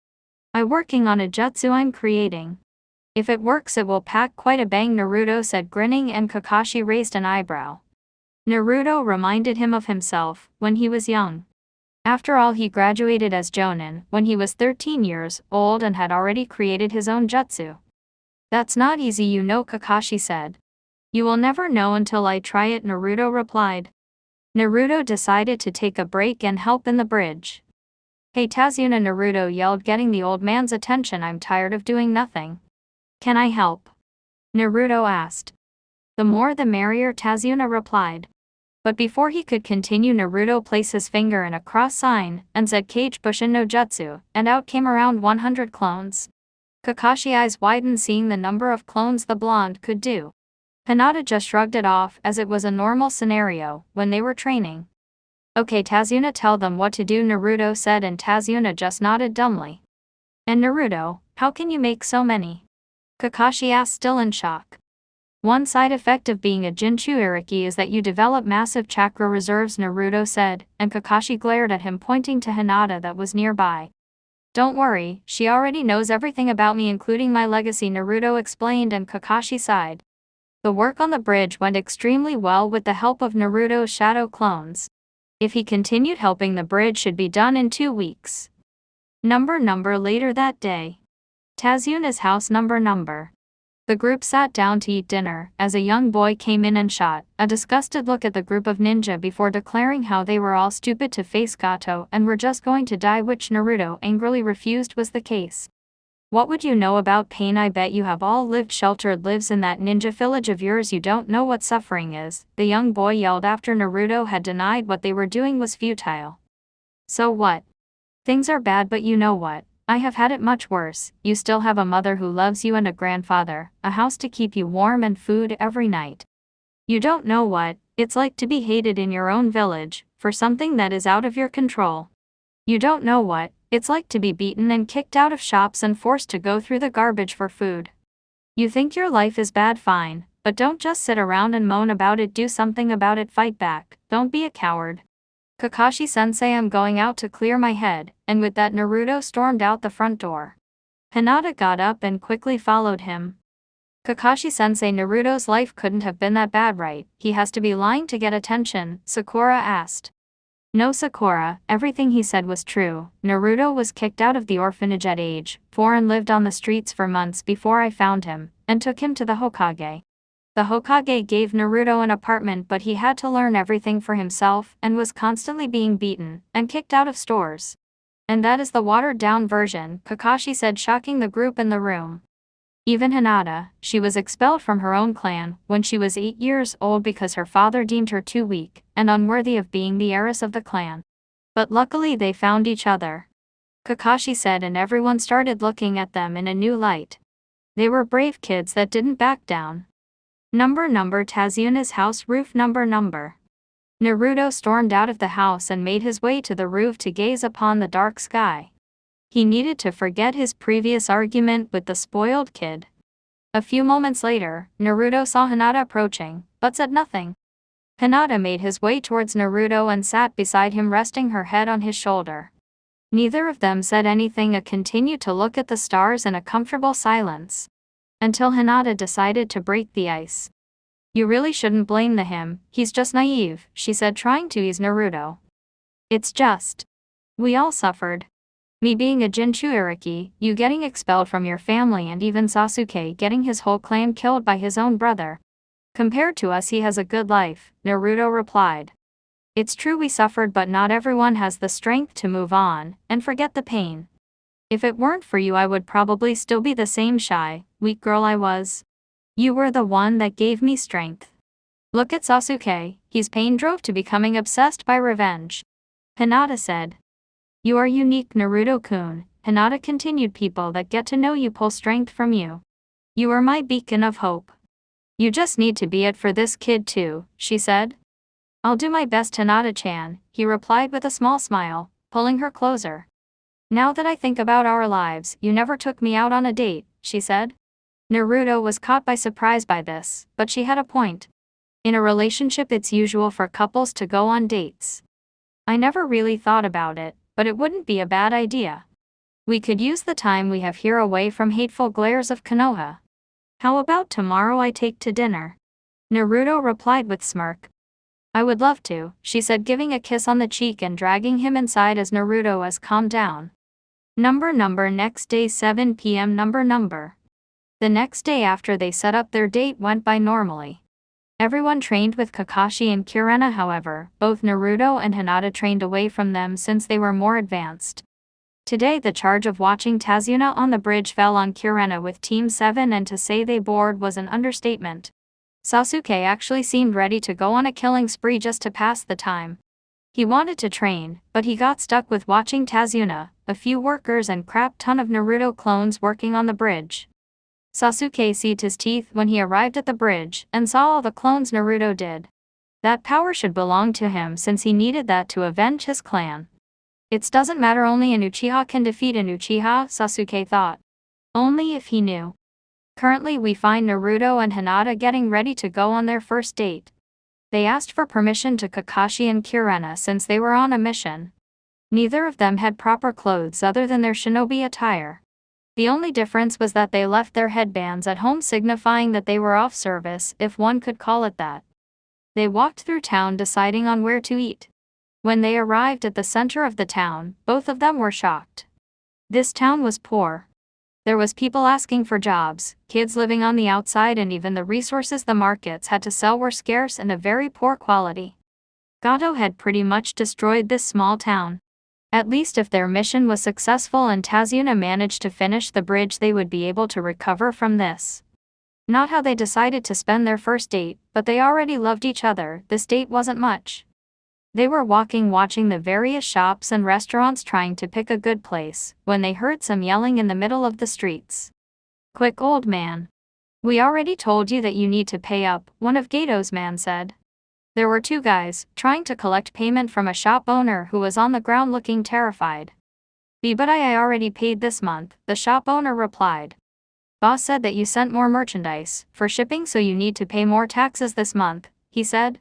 I'm working on a jutsu I'm creating. If it works it will pack quite a bang, Naruto said, grinning, and Kakashi raised an eyebrow. Naruto reminded him of himself when he was young. After all, he graduated as Jonin when he was 13 years old and had already created his own jutsu. That's not easy, you know, Kakashi said. You will never know until I try it, Naruto replied. Naruto decided to take a break and help in the bridge. Hey Tazuna, Naruto yelled, getting the old man's attention. I'm tired of doing nothing. Can I help? Naruto asked. The more the merrier, Tazuna replied. But before he could continue, Naruto placed his finger in a cross sign and said Kage Bushin no Jutsu, and out came around 100 clones. Kakashi's eyes widened seeing the number of clones the blonde could do. Hinata just shrugged it off as it was a normal scenario when they were training. Okay Tazuna, tell them what to do, Naruto said, and Tazuna just nodded dumbly. And Naruto, how can you make so many? Kakashi asked, still in shock. One side effect of being a Jinchuuriki is that you develop massive chakra reserves, Naruto said, and Kakashi glared at him, pointing to Hinata that was nearby. Don't worry, she already knows everything about me including my legacy, Naruto explained, and Kakashi sighed. The work on the bridge went extremely well with the help of Naruto's shadow clones. If he continued helping, the bridge should be done in 2 weeks. Number later that day. Tazuna's house, number. The group sat down to eat dinner as a young boy came in and shot a disgusted look at the group of ninja before declaring how they were all stupid to face Gato and were just going to die, which Naruto angrily refused was the case. What would you know about pain? I bet you have all lived sheltered lives in that ninja village of yours. You don't know what suffering is, the young boy yelled after Naruto had denied what they were doing was futile. So what? Things are bad, but you know what? I have had it much worse. You still have a mother who loves you and a grandfather, a house to keep you warm and food every night. You don't know what it's like to be hated in your own village for something that is out of your control. You don't know what it's like to be beaten and kicked out of shops and forced to go through the garbage for food. You think your life is bad, fine, but don't just sit around and moan about it. Do something about it, fight back, don't be a coward. Kakashi-sensei, I'm going out to clear my head, and with that Naruto stormed out the front door. Hinata got up and quickly followed him. Kakashi-sensei, Naruto's life couldn't have been that bad, right? He has to be lying to get attention, Sakura asked. No, Sakura, everything he said was true. Naruto was kicked out of the orphanage at age 4 and lived on the streets for months before I found him, and took him to the Hokage. The Hokage gave Naruto an apartment, but he had to learn everything for himself and was constantly being beaten and kicked out of stores. And that is the watered-down version, Kakashi said, shocking the group in the room. Even Hinata, she was expelled from her own clan when she was 8 years old because her father deemed her too weak and unworthy of being the heiress of the clan. But luckily they found each other, Kakashi said, and everyone started looking at them in a new light. They were brave kids that didn't back down. Number Tazuna's house roof. Number. Naruto stormed out of the house and made his way to the roof to gaze upon the dark sky. He needed to forget his previous argument with the spoiled kid. A few moments later, Naruto saw Hinata approaching, but said nothing. Hinata made his way towards Naruto and sat beside him, resting her head on his shoulder. Neither of them said anything and continued to look at the stars in a comfortable silence. Until Hinata decided to break the ice. You really shouldn't blame him, he's just naive, she said, trying to ease Naruto. It's just. We all suffered. Me being a Jinchuuriki, you getting expelled from your family, and even Sasuke getting his whole clan killed by his own brother. Compared to us, he has a good life, Naruto replied. It's true we suffered, but not everyone has the strength to move on and forget the pain. If it weren't for you, I would probably still be the same shy, weak girl I was. You were the one that gave me strength. Look at Sasuke, his pain drove to becoming obsessed by revenge. Hinata said. You are unique, Naruto-kun, Hinata continued. People that get to know you pull strength from you. You are my beacon of hope. You just need to be it for this kid too, she said. I'll do my best, Hinata-chan, he replied with a small smile, pulling her closer. Now that I think about our lives, you never took me out on a date, she said. Naruto was caught by surprise by this, but she had a point. In a relationship, it's usual for couples to go on dates. I never really thought about it, but it wouldn't be a bad idea. We could use the time we have here away from hateful glares of Konoha. How about tomorrow I take to dinner? Naruto replied with smirk. I would love to, she said, giving a kiss on the cheek and dragging him inside as Naruto has calmed down. Number next day 7 p.m. Number. The next day after they set up their date went by normally. Everyone trained with Kakashi and Kurena, however, both Naruto and Hinata trained away from them since they were more advanced. Today the charge of watching Tazuna on the bridge fell on Kurena with Team 7, and to say they bored was an understatement. Sasuke actually seemed ready to go on a killing spree just to pass the time. He wanted to train, but he got stuck with watching Tazuna, a few workers and crap ton of Naruto clones working on the bridge. Sasuke set his teeth when he arrived at the bridge and saw all the clones Naruto did. That power should belong to him since he needed that to avenge his clan. It doesn't matter, only an Uchiha can defeat an Uchiha, Sasuke thought. Only if he knew. Currently we find Naruto and Hinata getting ready to go on their first date. They asked for permission to Kakashi and Kurena since they were on a mission. Neither of them had proper clothes other than their shinobi attire. The only difference was that they left their headbands at home, signifying that they were off service, if one could call it that. They walked through town deciding on where to eat. When they arrived at the center of the town, both of them were shocked. This town was poor. There was people asking for jobs, kids living on the outside, and even the resources the markets had to sell were scarce and of very poor quality. Gato had pretty much destroyed this small town. At least if their mission was successful and Tazuna managed to finish the bridge, they would be able to recover from this. Not how they decided to spend their first date, but they already loved each other. This date wasn't much. They were walking, watching the various shops and restaurants, trying to pick a good place, when they heard some yelling in the middle of the streets. Quick, old man. We already told you that you need to pay up, one of Gato's men said. There were two guys, trying to collect payment from a shop owner who was on the ground looking terrified. But I already paid this month, the shop owner replied. Boss said that you sent more merchandise for shipping, so you need to pay more taxes this month, he said.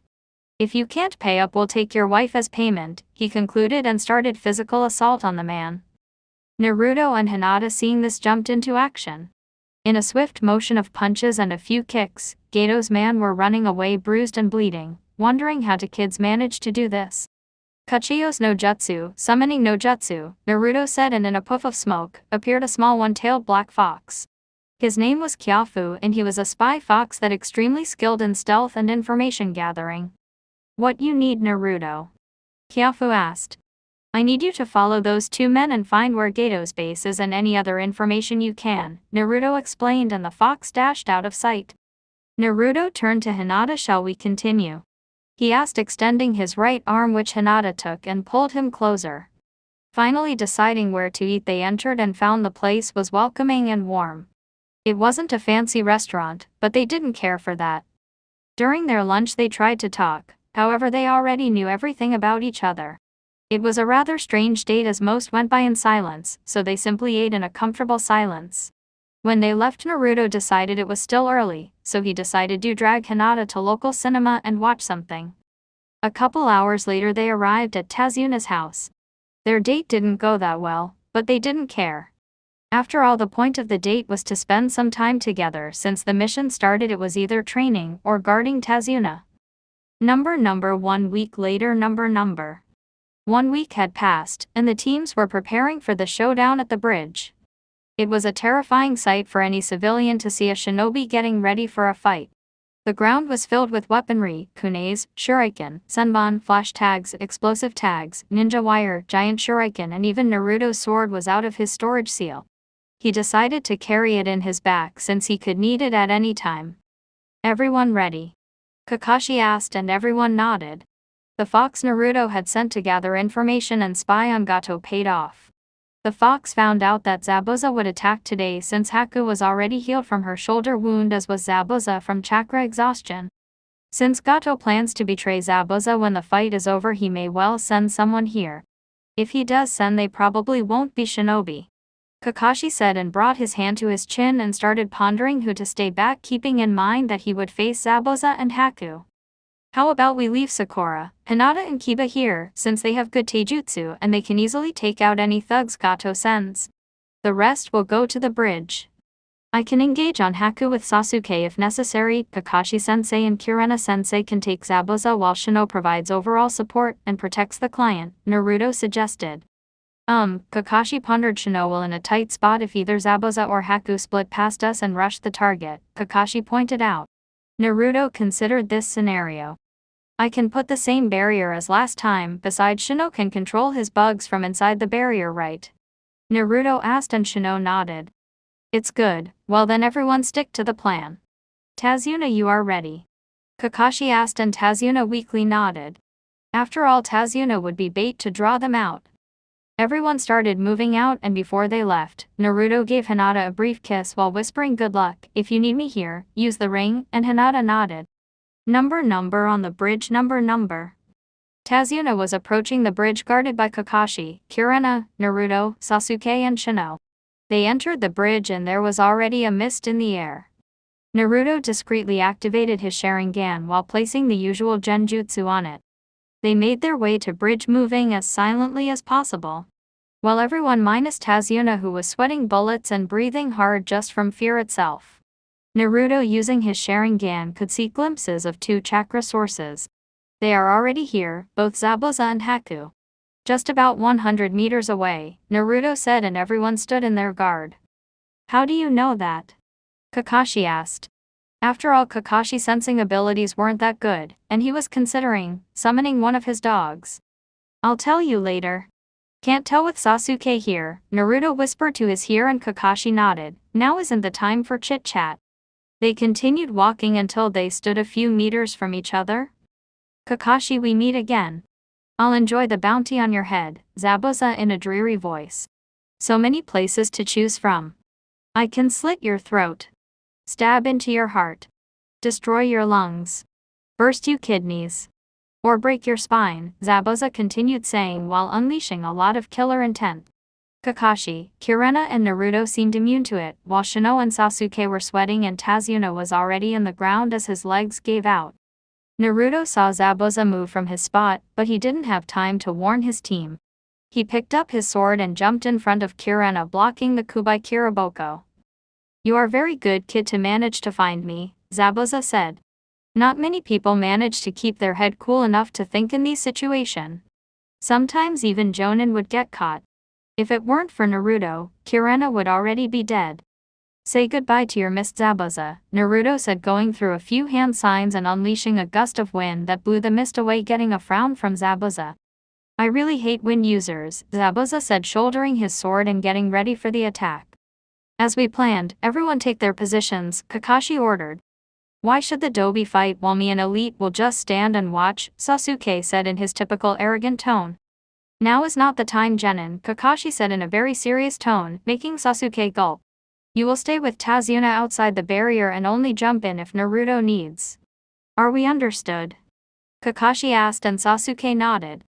If you can't pay up, we'll take your wife as payment, he concluded and started physical assault on the man. Naruto and Hinata, seeing this, jumped into action. In a swift motion of punches and a few kicks, Gato's men were running away bruised and bleeding, wondering how the kids managed to do this. Kachiyo's no jutsu, summoning no jutsu, Naruto said, and in a puff of smoke, appeared a small one-tailed black fox. His name was Kyafu, and he was a spy fox that extremely skilled in stealth and information gathering. What you need, Naruto? Kyafu asked. I need you to follow those two men and find where Gato's base is and any other information you can, Naruto explained, and the fox dashed out of sight. Naruto turned to Hinata. Shall we continue? He asked, extending his right arm, which Hinata took and pulled him closer. Finally deciding where to eat, they entered and found the place was welcoming and warm. It wasn't a fancy restaurant, but they didn't care for that. During their lunch they tried to talk, however they already knew everything about each other. It was a rather strange date as most went by in silence, so they simply ate in a comfortable silence. When they left, Naruto decided it was still early, so he decided to drag Hinata to local cinema and watch something. A couple hours later they arrived at Tazuna's house. Their date didn't go that well, but they didn't care. After all, the point of the date was to spend some time together. Since the mission started, it was either training or guarding Tazuna. Number 1 week later. Number 1 week had passed, and the teams were preparing for the showdown at the bridge. It was a terrifying sight for any civilian to see a shinobi getting ready for a fight. The ground was filled with weaponry, kunes, shuriken, senbon, flash tags, explosive tags, ninja wire, giant shuriken, and even Naruto's sword was out of his storage seal. He decided to carry it in his back since he could need it at any time. Everyone ready? Kakashi asked, and everyone nodded. The fox Naruto had sent to gather information and spy on Gato paid off. The fox found out that Zabuza would attack today since Haku was already healed from her shoulder wound, as was Zabuza from chakra exhaustion. Since Gato plans to betray Zabuza when the fight is over, he may well send someone here. If he does send, they probably won't be shinobi. Kakashi said, and brought his hand to his chin and started pondering who to stay back, keeping in mind that he would face Zabuza and Haku. How about we leave Sakura, Hinata and Kiba here, since they have good taijutsu and they can easily take out any thugs Gato sends. The rest will go to the bridge. I can engage on Haku with Sasuke if necessary. Kakashi-sensei and Kurena-sensei can take Zabuza while Shino provides overall support and protects the client, Naruto suggested. Kakashi pondered. Shino will in a tight spot if either Zabuza or Haku split past us and rush the target, Kakashi pointed out. Naruto considered this scenario. I can put the same barrier as last time. Besides, Shino can control his bugs from inside the barrier, right? Naruto asked, and Shino nodded. It's good. Well then everyone stick to the plan. Tazuna, you are ready? Kakashi asked, and Tazuna weakly nodded. After all, Tazuna would be bait to draw them out. Everyone started moving out, and before they left, Naruto gave Hinata a brief kiss while whispering, good luck, if you need me here, use the ring, and Hinata nodded. Number on the bridge. Number. Tazuna was approaching the bridge guarded by Kakashi, Kurena, Naruto, Sasuke and Shino. They entered the bridge and there was already a mist in the air. Naruto discreetly activated his Sharingan while placing the usual genjutsu on it. They made their way to bridge, moving as silently as possible. While everyone minus Tazuna, who was sweating bullets and breathing hard just from fear itself. Naruto, using his Sharingan, could see glimpses of two chakra sources. They are already here, both Zabuza and Haku. Just about 100 meters away, Naruto said, and everyone stood in their guard. How do you know that? Kakashi asked. After all, Kakashi's sensing abilities weren't that good, and he was considering summoning one of his dogs. I'll tell you later. Can't tell with Sasuke here, Naruto whispered to his ear, and Kakashi nodded. Now isn't the time for chit-chat. They continued walking until they stood a few meters from each other. Kakashi, we meet again. I'll enjoy the bounty on your head, Zabuza in a dreary voice. So many places to choose from. I can slit your throat. Stab into your heart. Destroy your lungs. Burst you kidneys. Or break your spine, Zabuza continued saying while unleashing a lot of killer intent. Kakashi, Kurena and Naruto seemed immune to it, while Shino and Sasuke were sweating and Tazuna was already in the ground as his legs gave out. Naruto saw Zabuza move from his spot, but he didn't have time to warn his team. He picked up his sword and jumped in front of Kurena, blocking the Kubai Kiriboko. "You are very good kid to manage to find me," Zabuza said. Not many people manage to keep their head cool enough to think in these situations. Sometimes even Jonin would get caught. If it weren't for Naruto, Kurena would already be dead. "Say goodbye to your Miss Zabuza," Naruto said, going through a few hand signs and unleashing a gust of wind that blew the mist away, getting a frown from Zabuza. "I really hate wind users," Zabuza said, shouldering his sword and getting ready for the attack. "As we planned, everyone take their positions," Kakashi ordered. "Why should the Dobi fight while me and Elite will just stand and watch?" Sasuke said in his typical arrogant tone. "Now is not the time, Genin," Kakashi said in a very serious tone, making Sasuke gulp. "You will stay with Tazuna outside the barrier and only jump in if Naruto needs. Are we understood?" Kakashi asked and Sasuke nodded.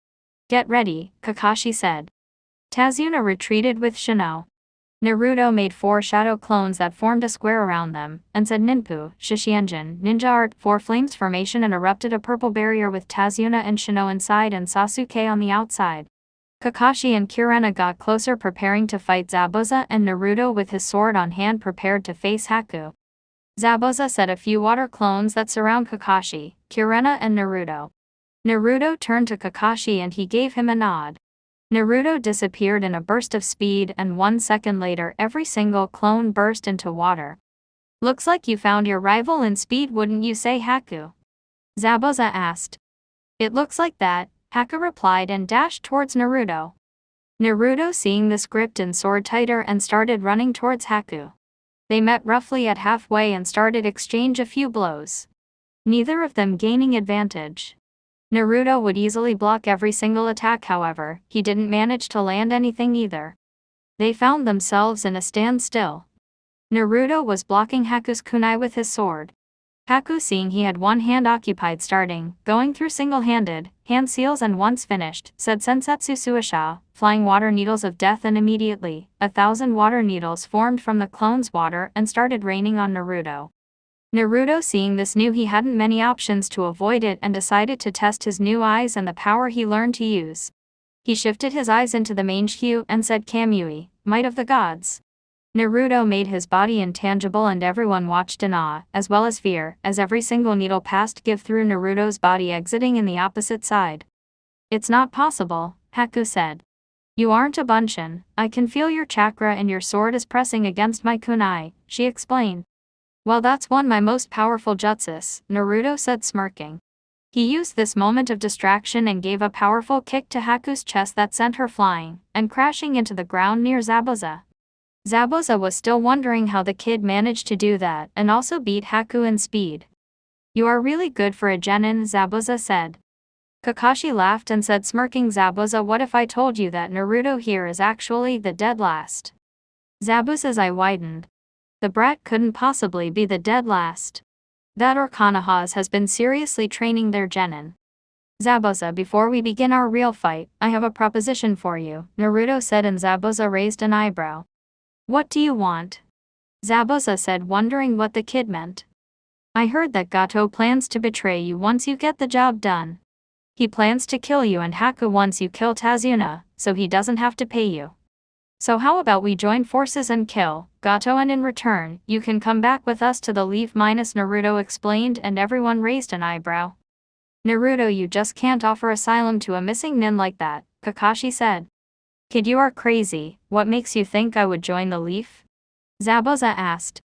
"Get ready," Kakashi said. Tazuna retreated with Shino. Naruto made 4 shadow clones that formed a square around them, and said Ninpu, Shishienjin, Ninja Art, 4 flames formation, and erupted a purple barrier with Tazuna and Shino inside and Sasuke on the outside. Kakashi and Kurena got closer, preparing to fight Zabuza, and Naruto with his sword on hand prepared to face Haku. Zabuza set a few water clones that surround Kakashi, Kurena and Naruto. Naruto turned to Kakashi and he gave him a nod. Naruto disappeared in a burst of speed, and 1 second later every single clone burst into water. "Looks like you found your rival in speed, wouldn't you say, Haku?" Zabuza asked. "It looks like that," Haku replied and dashed towards Naruto. Naruto, seeing the script and sword tighter, and started running towards Haku. They met roughly at halfway and started exchange a few blows. Neither of them gaining advantage. Naruto would easily block every single attack, however, he didn't manage to land anything either. They found themselves in a standstill. Naruto was blocking Haku's kunai with his sword. Haku, seeing he had one hand occupied, going through single-handed, hand seals, and once finished, said Sensetsu Suisha, flying water needles of death, and immediately, 1,000 water needles formed from the clone's water and started raining on Naruto. Naruto, seeing this, knew he hadn't many options to avoid it and decided to test his new eyes and the power he learned to use. He shifted his eyes into the Mangekyu and said Kamui, Might of the Gods. Naruto made his body intangible and everyone watched in awe, as well as fear, as every single needle passed give through Naruto's body, exiting in the opposite side. "It's not possible," Haku said. "You aren't a Bunshin, I can feel your chakra and your sword is pressing against my kunai," she explained. "Well, that's one my most powerful jutsus," Naruto said, smirking. He used this moment of distraction and gave a powerful kick to Haku's chest that sent her flying and crashing into the ground near Zabuza. Zabuza was still wondering how the kid managed to do that and also beat Haku in speed. "You are really good for a genin," Zabuza said. Kakashi laughed and said, smirking, "Zabuza, what if I told you that Naruto here is actually the dead last?" Zabuza's eye widened. The brat couldn't possibly be the dead last. That or Konohas has been seriously training their genin. "Zabuza, before we begin our real fight, I have a proposition for you," Naruto said, and Zabuza raised an eyebrow. "What do you want?" Zabuza said, wondering what the kid meant. "I heard that Gato plans to betray you once you get the job done. He plans to kill you and Haku once you kill Tazuna, so he doesn't have to pay you. So how about we join forces and kill Gato, and in return, you can come back with us to the Leaf Minus," Naruto explained, and everyone raised an eyebrow. "Naruto, you just can't offer asylum to a missing nin like that," Kakashi said. "Kid, you are crazy, what makes you think I would join the Leaf?" Zabuza asked.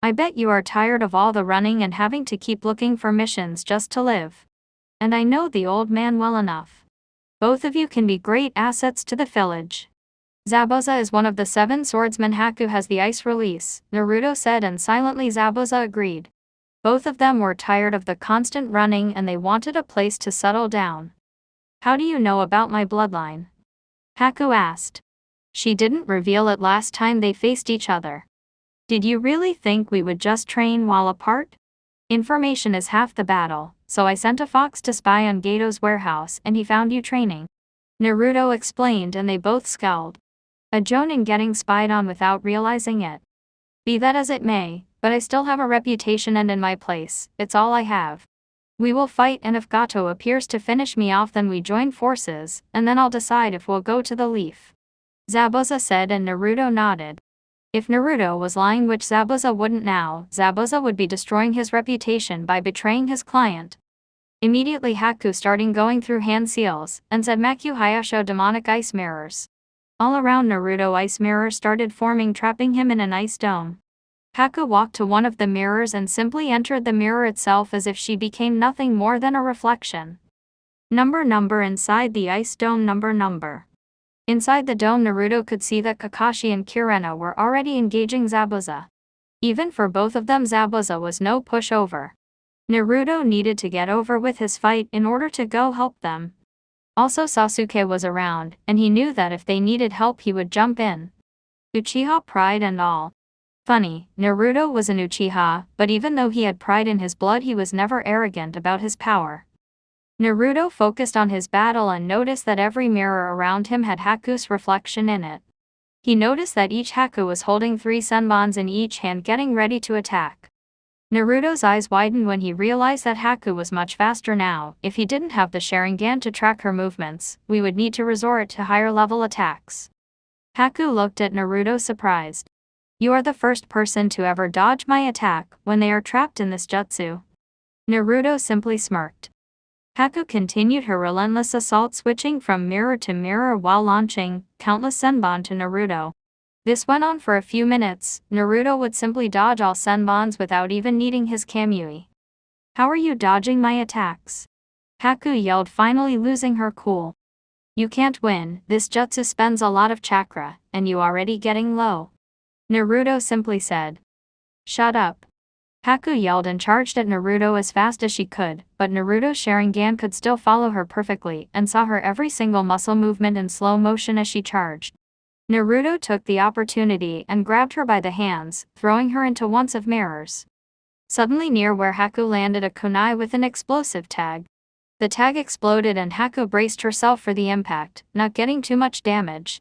"I bet you are tired of all the running and having to keep looking for missions just to live. And I know the old man well enough. Both of you can be great assets to the village." "Zabuza is one of the 7 swordsmen. Haku has the ice release," Naruto said, and silently Zabuza agreed. Both of them were tired of the constant running and they wanted a place to settle down. "How do you know about my bloodline?" Haku asked. She didn't reveal it last time they faced each other. "Did you really think we would just train while apart? Information is half the battle, so I sent a fox to spy on Gato's warehouse and he found you training," Naruto explained, and they both scowled. A jonin getting spied on without realizing it. "Be that as it may, but I still have a reputation, and in my place, it's all I have." We will fight, and if Gato appears to finish me off, then we join forces, and then I'll decide if we'll go to the leaf. Zabuza said, and Naruto nodded. If Naruto was lying, which Zabuza wouldn't now, Zabuza would be destroying his reputation by betraying his client. Immediately Haku started going through hand seals, and said Maku Hayasho demonic ice mirrors. All around Naruto ice mirrors started forming, trapping him in an ice dome. Haku walked to one of the mirrors and simply entered the mirror itself as if she became nothing more than a reflection. Number inside the ice dome. Number. Inside the dome, Naruto could see that Kakashi and Kurena were already engaging Zabuza. Even for both of them, Zabuza was no pushover. Naruto needed to get over with his fight in order to go help them. Also, Sasuke was around, and he knew that if they needed help he would jump in. Uchiha pride and all. Funny, Naruto was an Uchiha, but even though he had pride in his blood, he was never arrogant about his power. Naruto focused on his battle and noticed that every mirror around him had Haku's reflection in it. He noticed that each Haku was holding 3 senbons in each hand, getting ready to attack. Naruto's eyes widened when he realized that Haku was much faster now. If he didn't have the Sharingan to track her movements, we would need to resort to higher level attacks. Haku looked at Naruto surprised. You are the first person to ever dodge my attack when they are trapped in this jutsu. Naruto simply smirked. Haku continued her relentless assault, switching from mirror to mirror while launching countless senbon to Naruto. This went on for a few minutes. Naruto would simply dodge all senbons without even needing his Kamui. How are you dodging my attacks? Haku yelled, finally losing her cool. You can't win, this jutsu spends a lot of chakra, and you already getting low. Naruto simply said. Shut up. Haku yelled and charged at Naruto as fast as she could, but Naruto's Sharingan could still follow her perfectly and saw her every single muscle movement in slow motion as she charged. Naruto took the opportunity and grabbed her by the hands, throwing her into one of mirrors. Suddenly, near where Haku landed a kunai with an explosive tag. The tag exploded and Haku braced herself for the impact, not getting too much damage.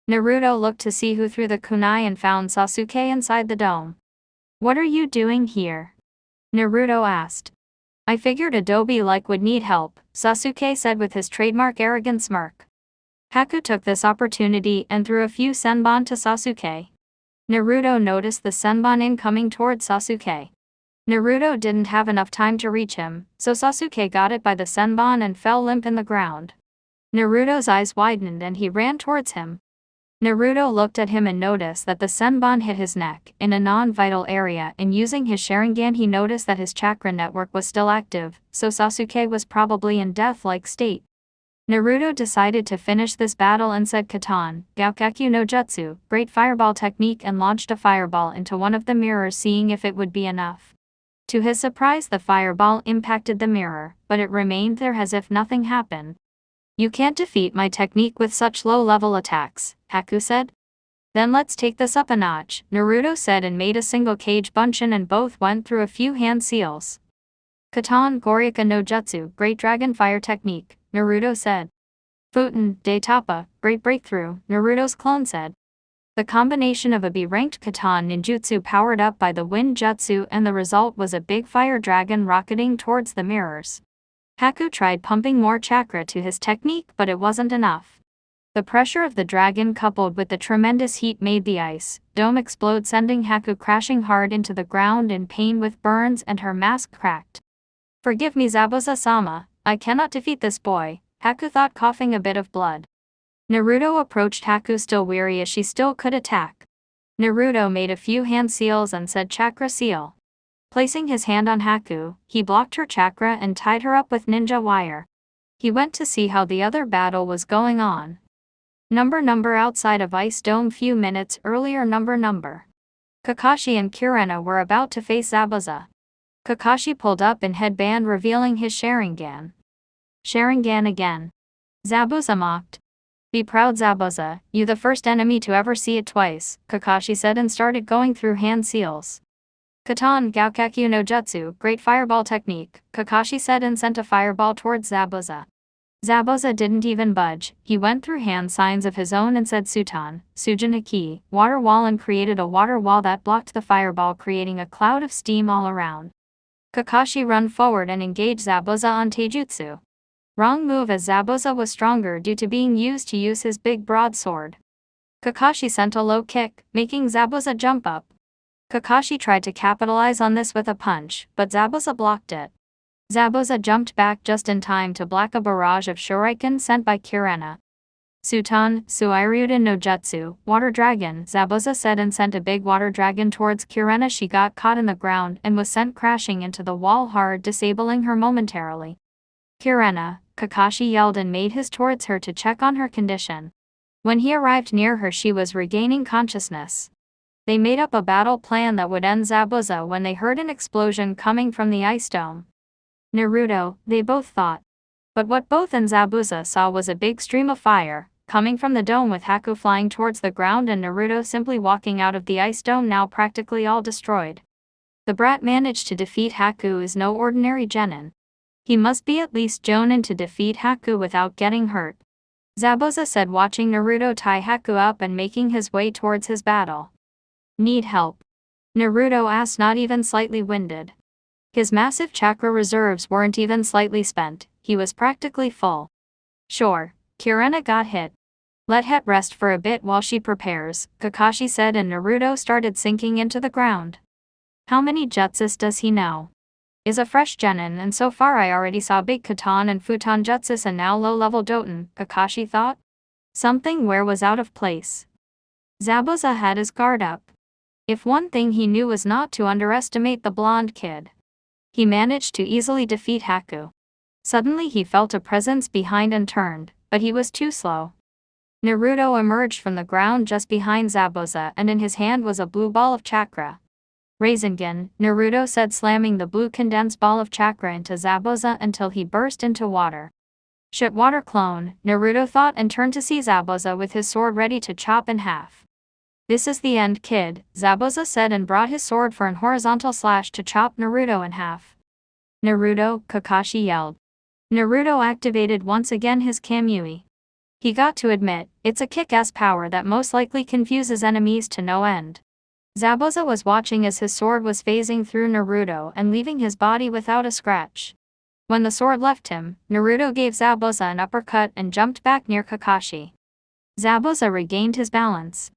Naruto looked to see who threw the kunai and found Sasuke inside the dome. What are you doing here? Naruto asked. I figured Adobe-like would need help, Sasuke said with his trademark arrogant smirk. Haku took this opportunity and threw a few senbon to Sasuke. Naruto noticed the senbon incoming towards Sasuke. Naruto didn't have enough time to reach him, so Sasuke got it by the senbon and fell limp in the ground. Naruto's eyes widened and he ran towards him. Naruto looked at him and noticed that the senbon hit his neck in a non-vital area, and using his Sharingan he noticed that his chakra network was still active, so Sasuke was probably in death-like state. Naruto decided to finish this battle and said Katan, Gaokakyu no Jutsu, great fireball technique, and launched a fireball into one of the mirrors, seeing if it would be enough. To his surprise, the fireball impacted the mirror, but it remained there as if nothing happened. You can't defeat my technique with such low-level attacks, Haku said. Then let's take this up a notch, Naruto said and made a single kage bunshin and both went through a few hand seals. Katan Gorika no Jutsu, great dragon fire technique, Naruto said. Futen de Tapa, great breakthrough, Naruto's clone said. The combination of a B-ranked Katan ninjutsu powered up by the wind jutsu, and the result was a big fire dragon rocketing towards the mirrors. Haku tried pumping more chakra to his technique, but it wasn't enough. The pressure of the dragon coupled with the tremendous heat made the ice dome explode, sending Haku crashing hard into the ground in pain with burns, and her mask cracked. Forgive me, Zabuza-sama, I cannot defeat this boy, Haku thought, coughing a bit of blood. Naruto approached Haku, still weary as she still could attack. Naruto made a few hand seals and said chakra seal. Placing his hand on Haku, he blocked her chakra and tied her up with ninja wire. He went to see how the other battle was going on. Number outside of Ice Dome few minutes earlier. Kakashi and Kurena were about to face Zabuza. Kakashi pulled up in headband, revealing his Sharingan. Sharingan again. Zabuza mocked. Be proud, Zabuza, you the first enemy to ever see it twice, Kakashi said and started going through hand seals. Katan Gaokakyu no Jutsu, great fireball technique, Kakashi said and sent a fireball towards Zabuza. Zabuza didn't even budge. He went through hand signs of his own and said Sutan, Sujin Haki, water wall, and created a water wall that blocked the fireball, creating a cloud of steam all around. Kakashi run forward and engage Zabuza on Taijutsu. Wrong move as Zabuza was stronger due to being used to use his big broadsword. Kakashi sent a low kick, making Zabuza jump up. Kakashi tried to capitalize on this with a punch, but Zabuza blocked it. Zabuza jumped back just in time to block a barrage of shuriken sent by Kurena. Sutan, Suiryuden no Jutsu, Water Dragon, Zabuza said and sent a big water dragon towards Kurena. She got caught in the ground and was sent crashing into the wall hard, disabling her momentarily. Kurena, Kakashi yelled and made his towards her to check on her condition. When he arrived near her, she was regaining consciousness. They made up a battle plan that would end Zabuza when they heard an explosion coming from the ice dome. Naruto, they both thought. But what both and Zabuza saw was a big stream of fire, coming from the dome with Haku flying towards the ground and Naruto simply walking out of the ice dome now practically all destroyed. The brat managed to defeat Haku is no ordinary genin. He must be at least Jonin to defeat Haku without getting hurt. Zabuza said watching Naruto tie Haku up and making his way towards his battle. Need help? Naruto asked, not even slightly winded. His massive chakra reserves weren't even slightly spent, he was practically full. Sure, Kurena got hit. Let Het rest for a bit while she prepares, Kakashi said, and Naruto started sinking into the ground. How many jutsus does he know? Is a fresh genin, and so far I already saw big Katan and Futon jutsus and now low-level Doton, Kakashi thought. Something where was out of place. Zabuza had his guard up. If one thing he knew was not to underestimate the blonde kid. He managed to easily defeat Haku. Suddenly he felt a presence behind and turned, but he was too slow. Naruto emerged from the ground just behind Zabuza and in his hand was a blue ball of chakra. Rasengan, Naruto said, slamming the blue condensed ball of chakra into Zabuza until he burst into water. Shit, water clone, Naruto thought and turned to see Zabuza with his sword ready to chop in half. This is the end, kid, Zabuza said and brought his sword for an horizontal slash to chop Naruto in half. Naruto, Kakashi yelled. Naruto activated once again his Kamui. He got to admit, it's a kick-ass power that most likely confuses enemies to no end. Zabuza was watching as his sword was phasing through Naruto and leaving his body without a scratch. When the sword left him, Naruto gave Zabuza an uppercut and jumped back near Kakashi. Zabuza regained his balance.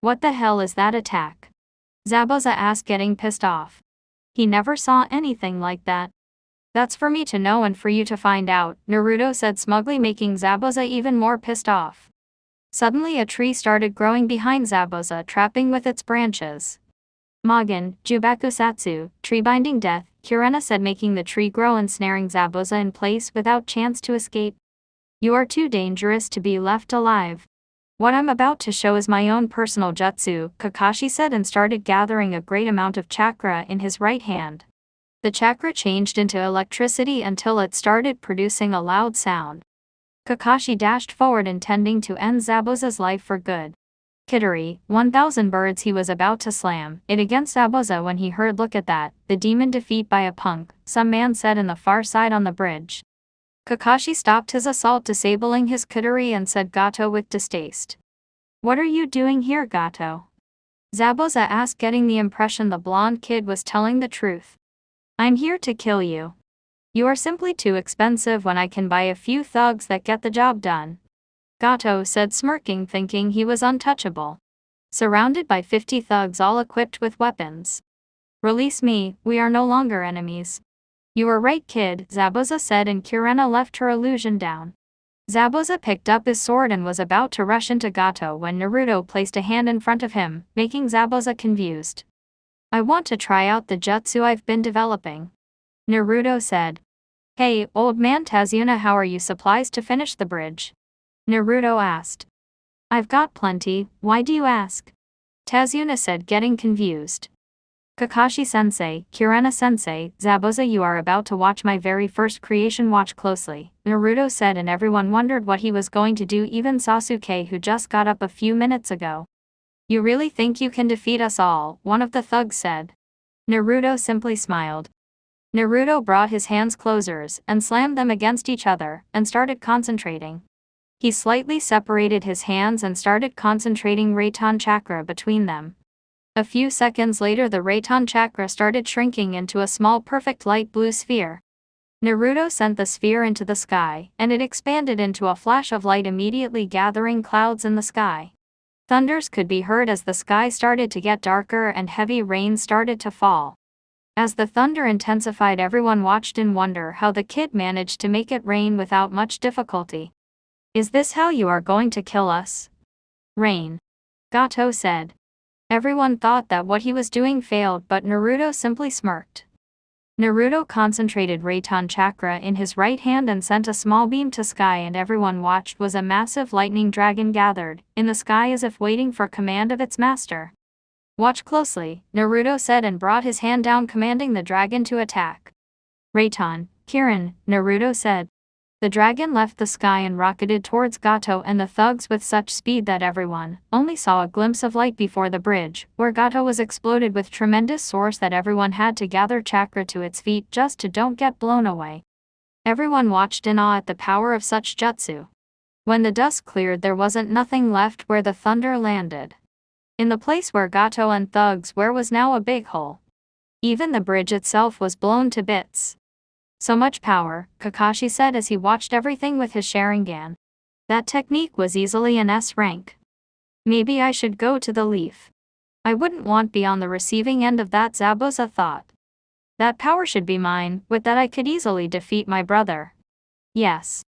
What the hell is that attack? Zabuza asked, getting pissed off. He never saw anything like that. That's for me to know and for you to find out, Naruto said smugly, making Zabuza even more pissed off. Suddenly a tree started growing behind Zabuza, trapping with its branches. Magen, Jubakusatsu, tree binding death, Kurena said, making the tree grow and snaring Zabuza in place without chance to escape. You are too dangerous to be left alive. What I'm about to show is my own personal jutsu, Kakashi said and started gathering a great amount of chakra in his right hand. The chakra changed into electricity until it started producing a loud sound. Kakashi dashed forward intending to end Zabuza's life for good. Kittery, 1000 birds. He was about to slam it against Zabuza when he heard, look at that, the demon defeat by a punk, some man said in the far side on the bridge. Kakashi stopped his assault, disabling his Kittery, and said Gato with distaste. What are you doing here, Gato? Zabuza asked, getting the impression the blonde kid was telling the truth. I'm here to kill you. You are simply too expensive when I can buy a few thugs that get the job done. Gato said, smirking, thinking he was untouchable. Surrounded by 50 thugs all equipped with weapons. Release me, we are no longer enemies. You were right, kid, Zabuza said, and Kurena left her illusion down. Zabuza picked up his sword and was about to rush into Gato when Naruto placed a hand in front of him, making Zabuza confused. I want to try out the jutsu I've been developing. Naruto said. Hey, old man Tazuna, how are you supplies to finish the bridge? Naruto asked. I've got plenty, why do you ask? Tazuna said, getting confused. Kakashi-sensei, Kurena-sensei, Zabuza, you are about to watch my very first creation, watch closely, Naruto said, and everyone wondered what he was going to do, even Sasuke, who just got up a few minutes ago. You really think you can defeat us all, one of the thugs said. Naruto simply smiled. Naruto brought his hands closers and slammed them against each other and started concentrating. He slightly separated his hands and started concentrating Reitan chakra between them. A few seconds later the Raton chakra started shrinking into a small perfect light blue sphere. Naruto sent the sphere into the sky, and it expanded into a flash of light, immediately gathering clouds in the sky. Thunders could be heard as the sky started to get darker and heavy rain started to fall. As the thunder intensified, everyone watched in wonder how the kid managed to make it rain without much difficulty. "Is this how you are going to kill us?" "Rain," Gato said. Everyone thought that what he was doing failed, but Naruto simply smirked. Naruto concentrated Raton chakra in his right hand and sent a small beam to sky, and everyone watched was a massive lightning dragon gathered in the sky as if waiting for command of its master. "Watch closely," Naruto said and brought his hand down, commanding the dragon to attack. "Raton, Kirin," Naruto said. The dragon left the sky and rocketed towards Gato and the thugs with such speed that everyone only saw a glimpse of light before the bridge, where Gato was exploded with tremendous force that everyone had to gather chakra to its feet just to don't get blown away. Everyone watched in awe at the power of such jutsu. When the dust cleared, there wasn't nothing left where the thunder landed. In the place where Gato and thugs were was now a big hole. Even the bridge itself was blown to bits. "So much power," Kakashi said as he watched everything with his Sharingan. "That technique was easily an S rank. Maybe I should go to the leaf. I wouldn't want be on the receiving end of that," Zabuza thought. "That power should be mine, with that I could easily defeat my brother. Yes.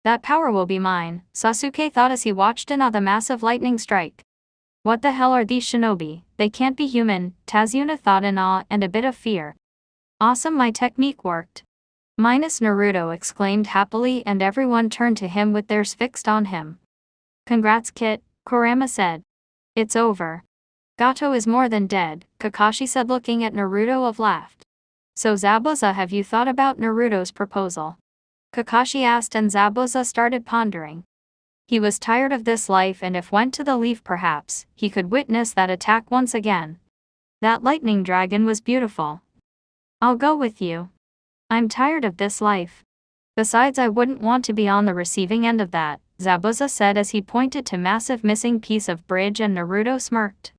That power will be mine," Sasuke thought as he watched in awe the massive lightning strike. "What the hell are these shinobi? They can't be human," Tazuna thought in awe and a bit of fear. "Awesome, my technique worked." Minus Naruto exclaimed happily, and everyone turned to him with theirs fixed on him. "Congrats, Kit," Kurama said. "It's over. Gato is more than dead," Kakashi said, looking at Naruto of laughed. "So Zabuza, have you thought about Naruto's proposal?" Kakashi asked, and Zabuza started pondering. He was tired of this life, and if went to the leaf perhaps he could witness that attack once again. That lightning dragon was beautiful. "I'll go with you. I'm tired of this life. Besides, I wouldn't want to be on the receiving end of that," Zabuza said as he pointed to massive missing piece of bridge, and Naruto smirked.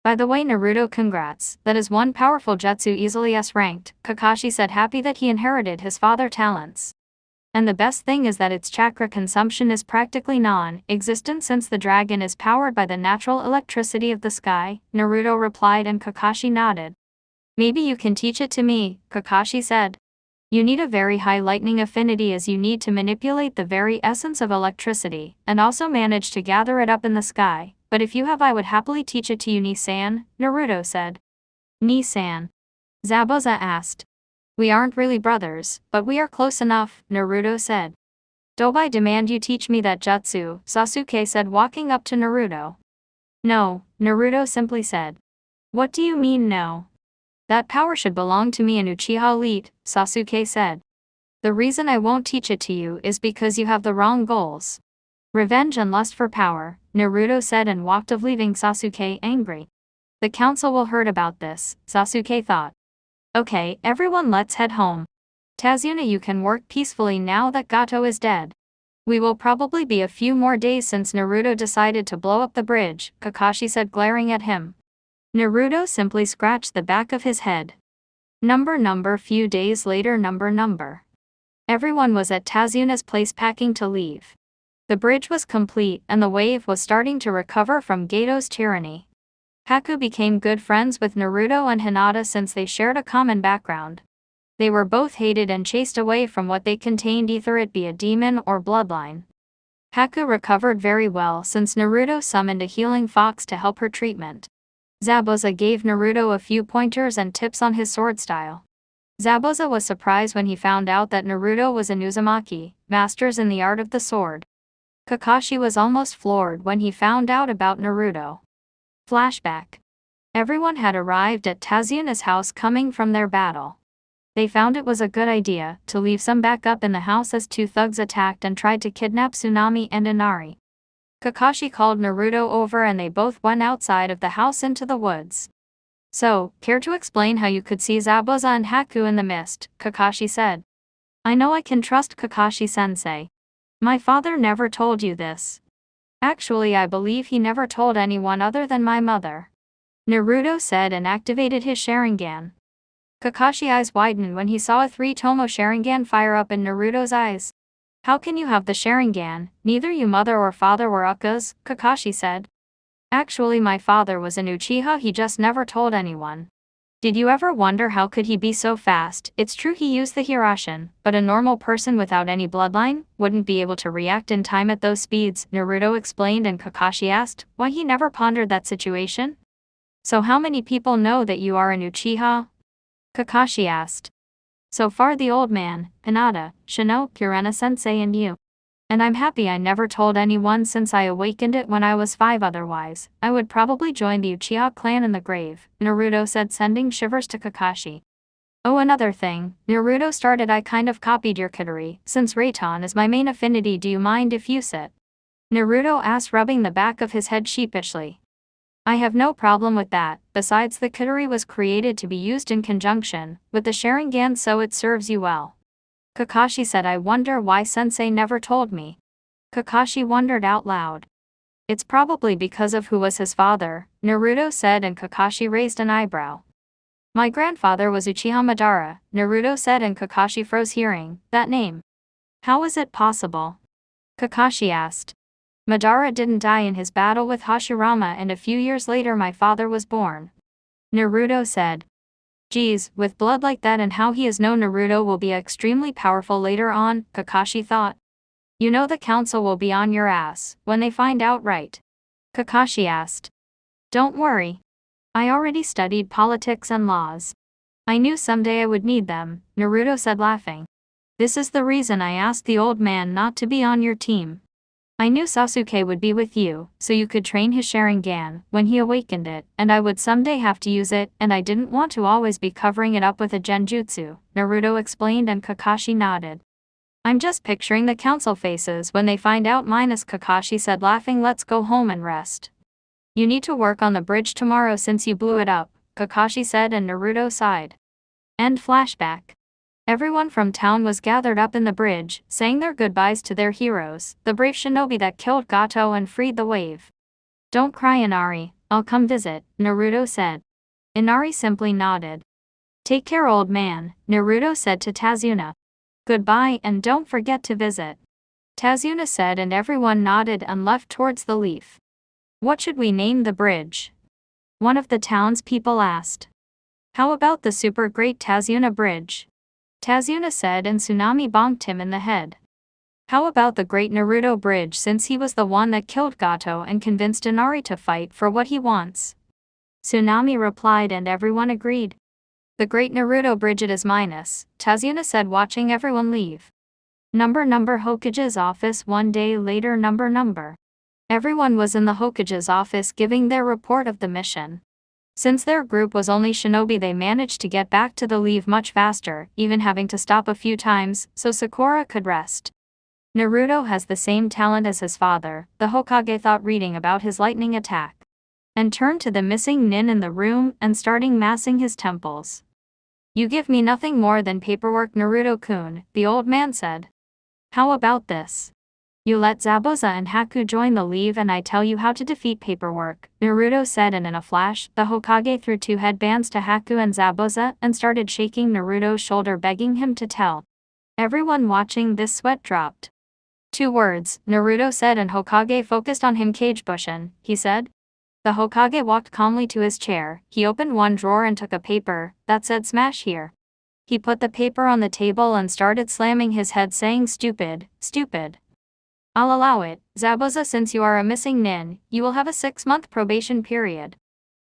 "By the way, Naruto, congrats, that is one powerful jutsu, easily S ranked," Kakashi said, happy that he inherited his father talents. "And the best thing is that its chakra consumption is practically non-existent since the dragon is powered by the natural electricity of the sky," Naruto replied, and Kakashi nodded. "Maybe you can teach it to me," Kakashi said. "You need a very high lightning affinity, as you need to manipulate the very essence of electricity, and also manage to gather it up in the sky, but if you have, I would happily teach it to you, Ni-san," Naruto said. "Ni-san?" Zabuza asked. "We aren't really brothers, but we are close enough," Naruto said. "Do I demand you teach me that jutsu?" Sasuke said, walking up to Naruto. "No," Naruto simply said. "What do you mean no?" "That power should belong to me and Uchiha Elite," Sasuke said. "The reason I won't teach it to you is because you have the wrong goals. Revenge and lust for power," Naruto said, and walked off, leaving Sasuke angry. "The council will heard about this," Sasuke thought. "Okay, everyone, let's head home. Tazuna, you can work peacefully now that Gato is dead. We will probably be a few more days since Naruto decided to blow up the bridge," Kakashi said, glaring at him. Naruto simply scratched the back of his head. Few days later. Everyone was at Tazuna's place packing to leave. The bridge was complete and the wave was starting to recover from Gato's tyranny. Haku became good friends with Naruto and Hinata since they shared a common background. They were both hated and chased away from what they contained, either it be a demon or bloodline. Haku recovered very well since Naruto summoned a healing fox to help her treatment. Zabuza gave Naruto a few pointers and tips on his sword style. Zabuza was surprised when he found out that Naruto was an Uzumaki, masters in the art of the sword. Kakashi was almost floored when he found out about Naruto. Flashback. Everyone had arrived at Tazuna's house coming from their battle. They found it was a good idea to leave some backup in the house as two thugs attacked and tried to kidnap Tsunami and Inari. Kakashi called Naruto over and they both went outside of the house into the woods. "So, care to explain how you could see Zabuza and Haku in the mist?" Kakashi said. "I know I can trust Kakashi-sensei. My father never told you this. Actually, I believe he never told anyone other than my mother. Naruto said and activated his Sharingan. Kakashi's eyes widened when he saw a 3-Tomo Sharingan fire up in Naruto's eyes. How can you have the Sharingan? Neither your mother or father were Ukkas, Kakashi said. Actually my father was an Uchiha, he just never told anyone. Did you ever wonder how could he be so fast? It's true he used the Hiraishin, but a normal person without any bloodline wouldn't be able to react in time at those speeds, Naruto explained, and Kakashi asked why he never pondered that situation. So how many people know that you are an Uchiha? Kakashi asked. So far the old man, Hinata, Shino, Kurena-sensei and you. And I'm happy I never told anyone since I awakened it when I was 5, otherwise, I would probably join the Uchiha clan in the grave, Naruto said, sending shivers to Kakashi. Oh, another thing, Naruto started, I kind of copied your Kitari, since Reitan is my main affinity, do you mind if you sit? Naruto asked, rubbing the back of his head sheepishly. I have no problem with that, besides the Kitari was created to be used in conjunction with the Sharingan, so it serves you well. Kakashi said, I wonder why sensei never told me. Kakashi wondered out loud. It's probably because of who was his father, Naruto said, and Kakashi raised an eyebrow. My grandfather was Uchiha Madara, Naruto said, and Kakashi froze hearing that name. How is it possible? Kakashi asked. Madara didn't die in his battle with Hashirama, and a few years later my father was born. Naruto said. Geez, with blood like that and how he is known, Naruto will be extremely powerful later on, Kakashi thought. You know the council will be on your ass when they find out, right? Kakashi asked. Don't worry. I already studied politics and laws. I knew someday I would need them, Naruto said, laughing. This is the reason I asked the old man not to be on your team. I knew Sasuke would be with you, so you could train his Sharingan when he awakened it, and I would someday have to use it, and I didn't want to always be covering it up with a genjutsu, Naruto explained, and Kakashi nodded. I'm just picturing the council faces when they find out, minus Kakashi said, laughing. Let's go home and rest. You need to work on the bridge tomorrow since you blew it up, Kakashi said, and Naruto sighed. End flashback. Everyone from town was gathered up in the bridge, saying their goodbyes to their heroes, the brave shinobi that killed Gato and freed the wave. Don't cry, Inari, I'll come visit, Naruto said. Inari simply nodded. Take care, old man, Naruto said to Tazuna. Goodbye, and don't forget to visit. Tazuna said, and everyone nodded and left towards the leaf. What should we name the bridge? One of the townspeople asked. How about the super great Tazuna Bridge? Tazuna said, and Tsunami bonked him in the head. How about the Great Naruto Bridge, since he was the one that killed Gato and convinced Inari to fight for what he wants? Tsunami replied, and everyone agreed. The Great Naruto Bridge, it is minus, Tazuna said, watching everyone leave. Number Hokage's office. One day later, number. Everyone was in the Hokage's office giving their report of the mission. Since their group was only shinobi, they managed to get back to the leave much faster, even having to stop a few times so Sakura could rest. Naruto has the same talent as his father, the Hokage thought, reading about his lightning attack. And turned to the missing nin in the room and starting massing his temples. You give me nothing more than paperwork, Naruto-kun, the old man said. How about this? You let Zabuza and Haku join the leave and I tell you how to defeat paperwork, Naruto said, and in a flash, the Hokage threw 2 headbands to Haku and Zabuza and started shaking Naruto's shoulder, begging him to tell. Everyone watching this sweat dropped. 2 words, Naruto said, and Hokage focused on him. Kagebushin, he said. The Hokage walked calmly to his chair, he opened one drawer and took a paper that said smash here. He put the paper on the table and started slamming his head, saying stupid. I'll allow it, Zabuza, since you are a missing nin, you will have a 6-month probation period.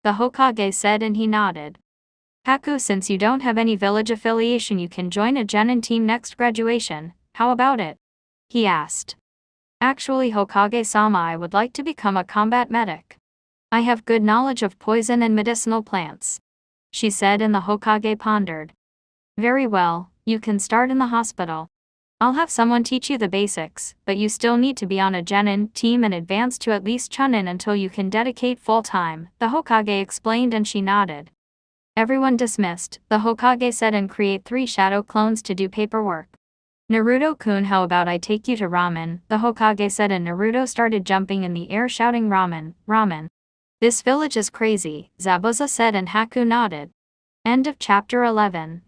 The Hokage said, and he nodded. Haku, since you don't have any village affiliation, you can join a genin team next graduation, how about it? He asked. Actually, Hokage-sama, I would like to become a combat medic. I have good knowledge of poison and medicinal plants, she said, and the Hokage pondered. Very well, you can start in the hospital. I'll have someone teach you the basics, but you still need to be on a genin team and advance to at least chunin until you can dedicate full time, the Hokage explained, and she nodded. Everyone dismissed, the Hokage said, and create 3 shadow clones to do paperwork. Naruto-kun, how about I take you to ramen, the Hokage said, and Naruto started jumping in the air shouting ramen. This village is crazy, Zabuza said and Haku nodded. End of chapter 11.